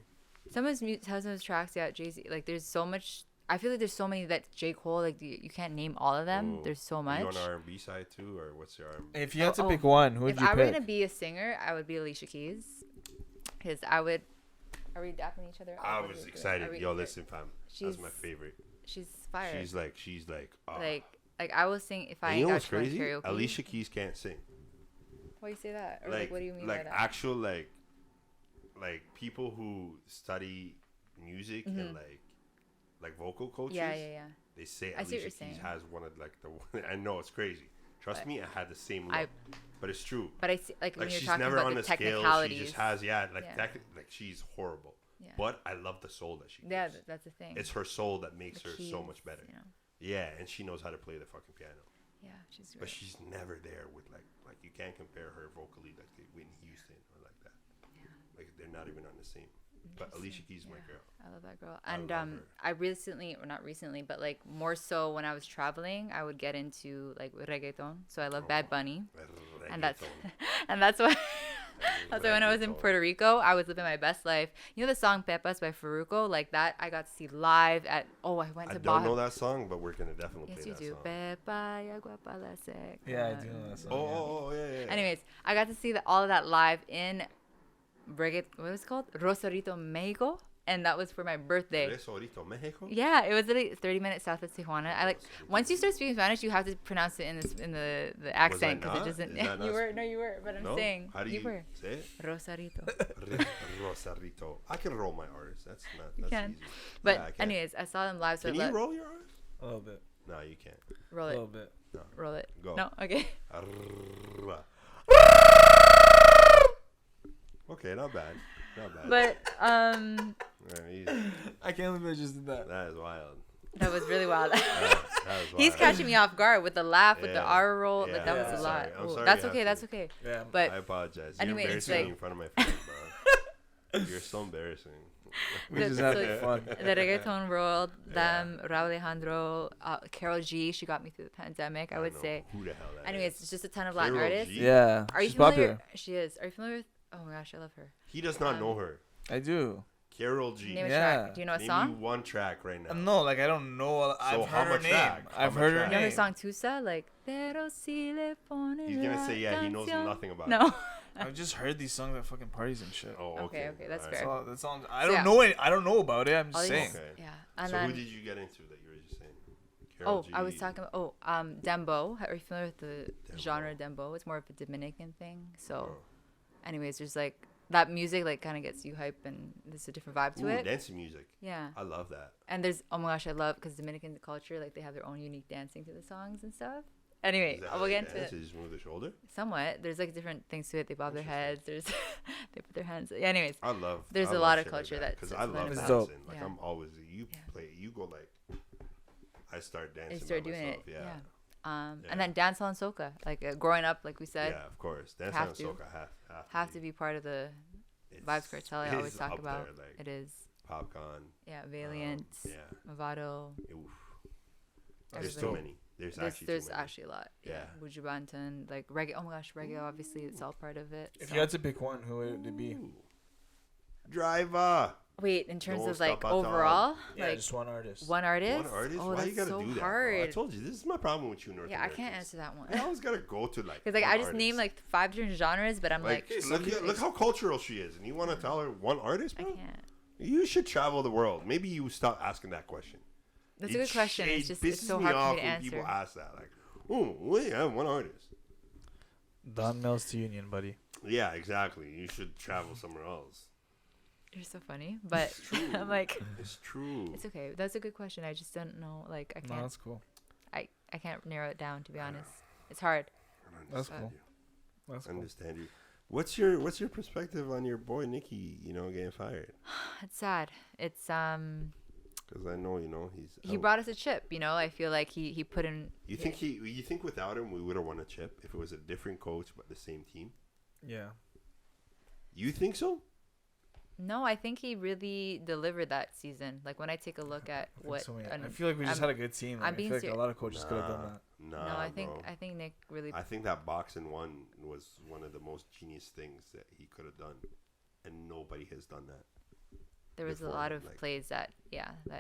some of his tracks. Yeah, Jay-Z. Like there's so much. I feel like there's so many that J. Cole. Like you can't name all of them. Ooh. There's so Are much. you on the R&B side too, or what's your R&B? If you had to Oh, pick one, who would If you I were pick? gonna be a singer, I would be Alicia Keys, because I would. Are we dapping each other? I up? was Are excited. we- Yo, listen, fam. She's That's my favorite. She's fire. She's like, oh. like I will sing if I And ain't you know got what's you on crazy? karaoke. Alicia Keys can't sing. Why you say that? Or like what do you mean like by that? actual like people who study music and like vocal coaches. Yeah, yeah, yeah. They say I see what Alicia you're Keys saying. has one of like the. I know it's crazy. Trust But me, I had the same look, I- but it's true. But I see, like when Like you're she's talking never about on the the scale. She technicalities. just has Yeah. like she's horrible. Yeah. But I love the soul that she gives. Yeah, that's the thing. It's her soul that makes The her so keys, much better. You know. Yeah, and she knows how to play the fucking piano. Yeah, she's But great. she's never there with like you can't compare her vocally like to Whitney Houston or like that. Yeah. Like they're not even on the same. But Alicia Keys is my girl. I love that girl. I And love her. I recently, or not recently, but like more so when I was traveling, I would get into like reggaeton. So I love Bad Bunny, and that's Reggaeton. and that's why. That's why when I was in Reggaeton. Puerto Rico, I was living my best life. You know the song "Pepas" by Farruko, like that. I got to see live at. Oh, I went I to don't Baja. know that song, but we're gonna definitely Yes, play you that do. song. Pepa, y agua pa la seca. Yeah, I do know that song. Oh, yeah. Anyways, I got to see all of that live in what was it called? Rosarito, Mexico. And that was for my birthday. Resorito, Mexico. Yeah, it was literally 30 minutes south of Tijuana. I like once you start speaking Spanish, you have to pronounce it in the accent because not? it doesn't. Is that not You were you were, but I'm No? saying How do you were say it? Rosarito. Rosarito. I can roll my R's. That's not. You That's can. easy. But Yeah, I can. anyways, I saw them live. So Can I you roll your R's? A little bit. No, you can't. roll A it, little bit. roll it. Go. No, okay. Okay, not bad. Not bad. But Yeah, easy. I can't believe I just did that. That is wild. that was really wild. That is He's wild. catching me off guard with the laugh, with the Yeah. R roll. Yeah, Like, that yeah, was a sorry. lot. I'm Ooh, sorry that's you okay. have That's to. okay. Yeah. But I apologize. You're Anyway, it's embarrassing me like- in front of my friends, bro. You're so embarrassing. We The- just so having fun. the reggaeton world, Yeah. them, Raul Alejandro, Carol G. She got me through the pandemic. I would don't say. know who the hell that Anyways, is. it's just a ton of Latin Carol artists. G? Yeah. Are you She's familiar? popular. She is. Are you familiar with? Oh my gosh, I love her. He does not know her. I do. Carol G. Name a Yeah. track. Do you know a Name song? me one track right now. No, like I don't know. I've how heard her much name. track? How I've much heard her track? You know her name. song Tusa? Like, pero si le pones He's gonna la say, yeah, he knows canción. nothing about No. it. I've just heard these songs at fucking parties and shit. Oh, Okay, okay. that's Alright. fair. That's all. I So, don't yeah. know it. I don't know about it. I'm All just these- saying. Okay. Yeah. And So then, who did you get into that you were just saying? Carol oh, I was G. talking about, Dembo. Are you familiar with the Dembo. genre Dembo? It's more of a Dominican thing. So, Oh. anyways, there's like, that music like kind of gets you hype and there's a different vibe to Ooh, it. dancing music. Yeah. I love that. And there's, oh my gosh, I love, because Dominican culture, like they have their own unique dancing to the songs and stuff. Anyway, Is that we'll how get they into dance? it. They just move the shoulder. Somewhat. There's like different things to it. They bob their heads. Interesting. There's, they put their hands. Yeah, anyways. I love. There's I a love lot of shit like culture that because sits I in love that It's dancing. dope. Like Yeah. I'm always you Yeah. play. You go like. I start dancing. And start by doing myself. it. Yeah. Yeah. Yeah. And then dancehall and soca. Like growing up, like we said, Yeah, of course. Dancing have and to. soca have to be part of the It's- Vibes Cartel I it always is talk up about. there, like It is. Popcorn. Yeah, Valiant, Yeah. Movado. Oof. There's too everybody. many. There's There's actually actually a lot. Yeah. Yeah. Buju Banton, like reggae. Oh my gosh, reggae. Obviously, it's all part of it. If so. you had to pick one, who would it be? Ooh. Driver. Wait, in terms Don't of like stop at all. overall, Yeah, like just one artist. one artist. One artist? Oh, Why that's you gotta so do that? hard. Bro? I told you this is my problem with you, North Yeah, I can't Americans. answer that one. I always gotta go to like. Because like one I just named artist. like 5 different genres, but I'm like, Look how cultural she is, and you want to tell her one artist, I bro? can't. You should travel the world. Maybe you stop asking that question. That's a good question. It's just it's pisses so me hard off for me to when answer. people ask that. Like, oh, wait, I have one artist. Don Mills to Union, buddy. Yeah, exactly. You should travel somewhere else. You're so funny, but It's true. I'm like, It's true. it's okay. That's a good question. I just don't know. Like, I No, can't. that's cool. I can't narrow it down. To be honest, it's hard. I That's understand cool. you. That's I cool. understand you. What's your perspective on your boy Nicky? Getting fired? It's sad. It's Because I know he's. he out. brought us a chip. I feel like he put in. You think without him we would have won a chip if it was a different coach but the same team? Yeah. You think so? No, I think he really delivered that season. Like when I take a look at what. So, yeah. an- I feel like we just I'm- had a good team. I'm I being feel like a lot of coaches could have done that. Nah, no, I bro. think Nick really. I think that boxing one was one of the most genius things that he could have done, and nobody has done that. There was a before, lot of like- plays that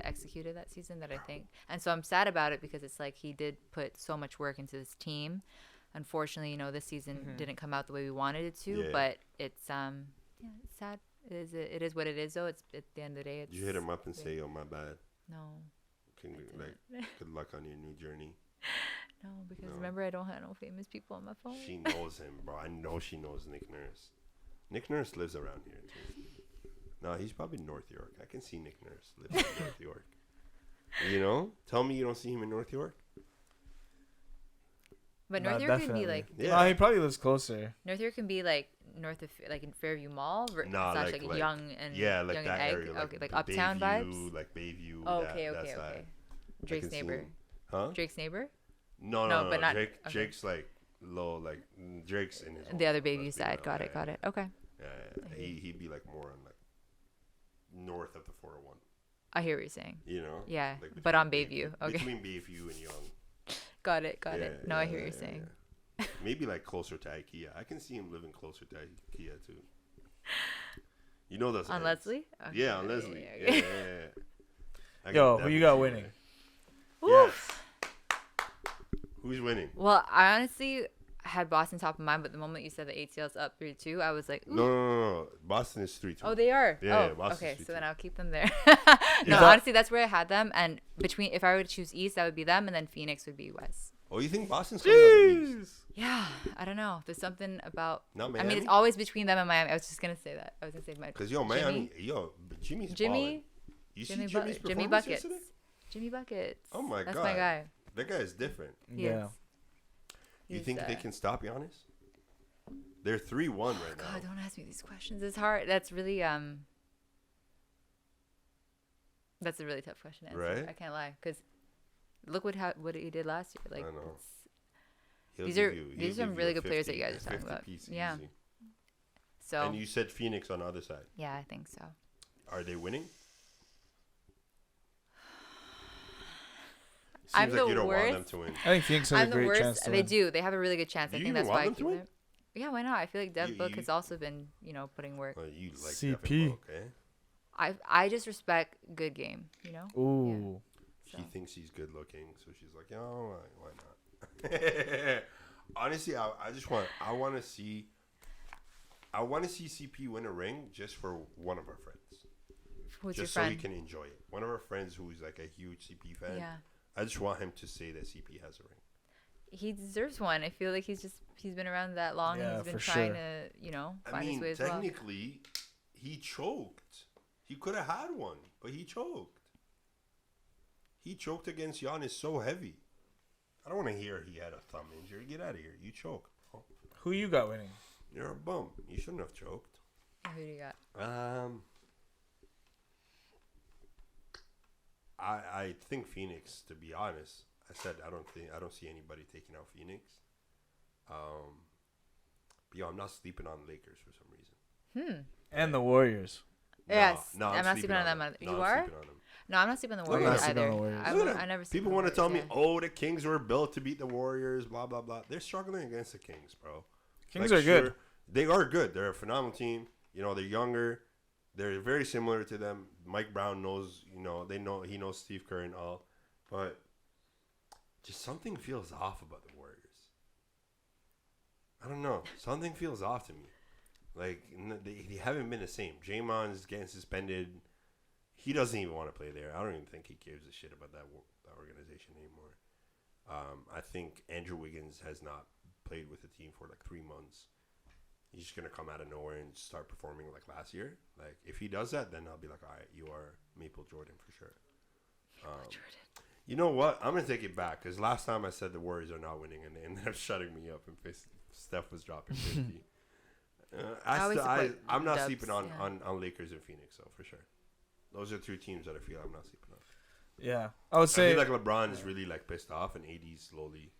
executed that season that I think, and so I'm sad about it because it's like he did put so much work into this team. Unfortunately, this season didn't come out the way we wanted it to, Yeah. but it's it's sad. It is what it is though. It's at the end of the day. It's Did you hit him up and say, "Yo, my bad. no, Good luck on your new journey." no, because No. remember I don't have no famous people on my phone. She knows him, bro. I know she knows Nick Nurse. Nick Nurse lives around here too. No, he's probably North York. I can see Nick Nurse lives in North York. Tell me you don't see him in North York. But No, North York can be definitely. like Yeah. No, he probably lives closer. North York can be like north of like in Fairview Mall, Nah, slash like- like like- young and Yeah, like young that and egg. area, Okay, like uptown Bayview, vibes. like Bayview. Oh, that okay. side. Drake's can see neighbor. him. Huh? Drake's neighbor. No, No, but not- Drake, okay. Drake's like low, like Drake's in his. The other home, Bayview let's be side. real. Got Yeah, it. Got it. Okay. Yeah. He'd be like more on like north of the 401. I hear what you're saying. Yeah, Like but on between Bayview. Okay. Between Bayview and Young. Got it. Got Yeah, it. No, I hear what you're yeah, saying. yeah. Maybe like closer to IKEA. I can see him living closer to IKEA too. Those On ends. Leslie? Okay, Yeah, on Leslie. yeah, Yeah, okay. yeah. I can Yo, who definitely you got see winning? that. Woof. Yes. Who's winning? Well, I honestly had Boston top of mind, but the moment you said the ATL's up 3-2, I was like, ooh. No. Boston is 3-2. Oh, they are. Yeah, oh, Boston's okay. 3-2. So then I'll keep them there. You No, thought- honestly, that's where I had them. And if I were to choose East, that would be them, and then Phoenix would be West. Oh, you think Boston's coming out the East? Yeah, I don't know. There's something about. Not I mean, Miami? it's always between them and Miami. I was just gonna say that. I was gonna say Miami. Because Miami, Jimmy's Jimmy, ballin'. You see Jimmy, Jimmy's Jimmy performance buckets. yesterday? Jimmy buckets. Oh my That's God. my guy. That guy is different. He Yeah. is. You He's, think they can stop Giannis? They're 3-1 right now. God, don't ask me these questions. It's hard. That's really That's a really tough question to answer. Right? I can't lie, because look what he did last year. Like, I know. it's- He'll these give are- you- these he'll are some give really you a good players that you 50 guys are talking 50 about. piece Yeah. easy. so And you said Phoenix on the other side. yeah, I think so. Are they winning? Seems I'm like the you don't want them worst. to win. I think Phoenix has I'm a the great worst. chance to They win. do. They have a really good chance. Do I you think even that's want why I them keep to win? them. Yeah, why not? I feel like Dev You- Book you- has also been, putting work. You like CP. Devin Book, eh? I just respect good game. Ooh. So. She thinks he's good looking, so she's like, "Oh, why not?" Honestly, I want to see CP win a ring just for one of our friends, Who's your just so he friend? can enjoy it. One of our friends who's like a huge CP fan. Yeah, I just want him to say that CP has a ring. he deserves one. I feel like he's been around that long. Yeah, and he's been for trying sure. to, I find his mean, way as well. technically, he choked. He could have had one, but he choked. He choked against Giannis so heavy. I don't want to hear he had a thumb injury. Get out of here. You choked. Oh, Who you got winning? you're a bum. You shouldn't have choked. Who do you got? I think Phoenix, to be honest. I said I don't see anybody taking out Phoenix. But I'm not sleeping on Lakers for some reason. And the Warriors. Yes, No, I'm not sleeping on them. No, You I'm are? sleeping on them. No, I'm not sleeping on the I'm not Warriors sleeping either. on the Warriors. Look at I them. never. sleep People on want the to tell me, Warriors, oh, the Kings were built to beat the Warriors, blah, blah, blah. They're struggling against the Kings, bro. Kings are good. They are good. They're a phenomenal team. They're younger. They're very similar to them. Mike Brown knows, he knows Steve Kerr and all. But just something feels off about the Warriors. I don't know. Something feels off to me. Like, they haven't been the same. Draymond's getting suspended. he doesn't even want to play there. I don't even think he gives a shit about that organization anymore. I think Andrew Wiggins has not played with the team for like 3 months. He's just gonna come out of nowhere and start performing like last year. Like if he does that, then I'll be like, all right, you are Maple Jordan for sure. Jordan. You know what? I'm gonna take it back because last time I said the Warriors are not winning, and they ended up shutting me up. And Steph was dropping 50. I'm not Dubs, sleeping on, yeah. on Lakers and Phoenix, though, for sure. Those are 2 teams that I feel I'm not sleeping on. Yeah, I would say I feel like LeBron is really like pissed off, and AD slowly.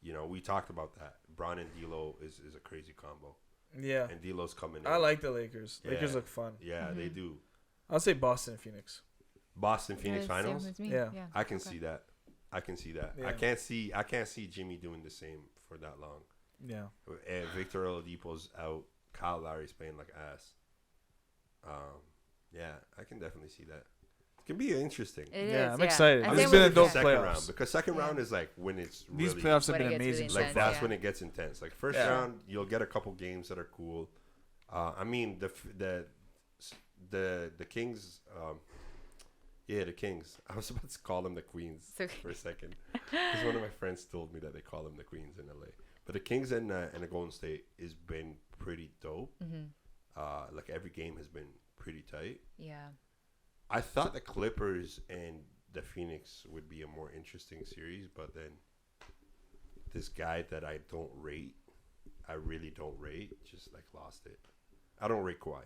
You know, we talked about that. Bron and D'Lo is a crazy combo. Yeah, and D'Lo's coming in. I like the Lakers. Yeah. Lakers look fun. Yeah, they do. I'll say Boston and Phoenix. Boston Phoenix Same finals. as me. Yeah. I can see that. I can see that. Yeah. I can't see Jimmy doing the same for that long. Yeah. And Victor Oladipo's out. Kyle Lowry's playing like ass. Yeah, I can definitely see that. It can be interesting. It Yeah, is, I'm excited. And I'm It's same been with a the dope Jazz. second playoffs. round because second round is like when it's These really, playoffs have When it been gets really amazing. like intense, that's yeah. when it gets intense. Like first Yeah. round, you'll get a couple games that are cool. I mean the Kings. Yeah, the Kings. I was about to call them the Queens It's okay. for a second because one of my friends told me that they call them the Queens in LA. But the Kings and the Golden State has been pretty dope. Like every game has been pretty tight. Yeah. I thought the Clippers and the Phoenix would be a more interesting series, but then this guy that I really don't rate, just like lost it. I don't rate Kawhi.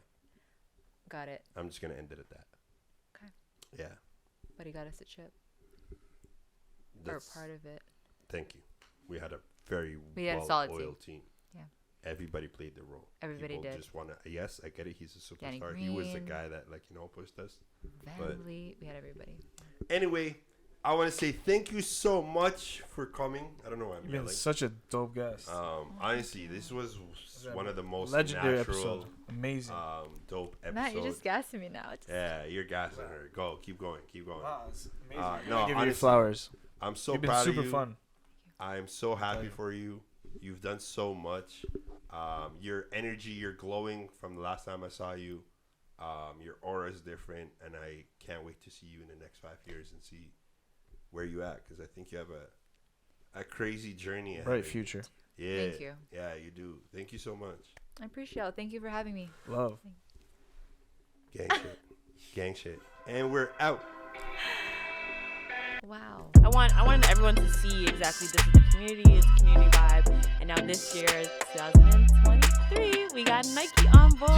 Got it. I'm just gonna end it at that. Okay. Yeah. But he got us a chip. That's, Or part of it. Thank you. We had a very We had a solid well-oiled team. Yeah. Everybody played their role. Everybody People did. just wanna. Yes, I get it. He's a Danny superstar. He was the Green. guy that pushed us. Family. We had everybody. Anyway, I want to say thank you so much for coming. I don't know why I'm You've been yelling. such a dope guest. Honestly, this was one of the most Legendary natural, episode. Amazing. dope episodes. Matt, you're just gassing me now. Yeah, you're gassing her. Go, keep going, keep going. Wow, it's amazing. No, Give you your honestly, flowers. I'm so You've been proud super of you. fun. I'm so happy Pleasure. for you. You've done so much. Your energy, you're glowing from the last time I saw you. Your aura is different, and I can't wait to see you in the next 5 years and see where you at, because I think you have a crazy journey ahead. Bright of you. future. Yeah. Thank you. Yeah, you do. Thank you so much. I appreciate it. Thank you for having me. Love. Gang shit. Gang shit. And we're out. Wow. I wanted everyone to see exactly this is the community, it's community vibe. And now this year, 2023, we got Nike on board.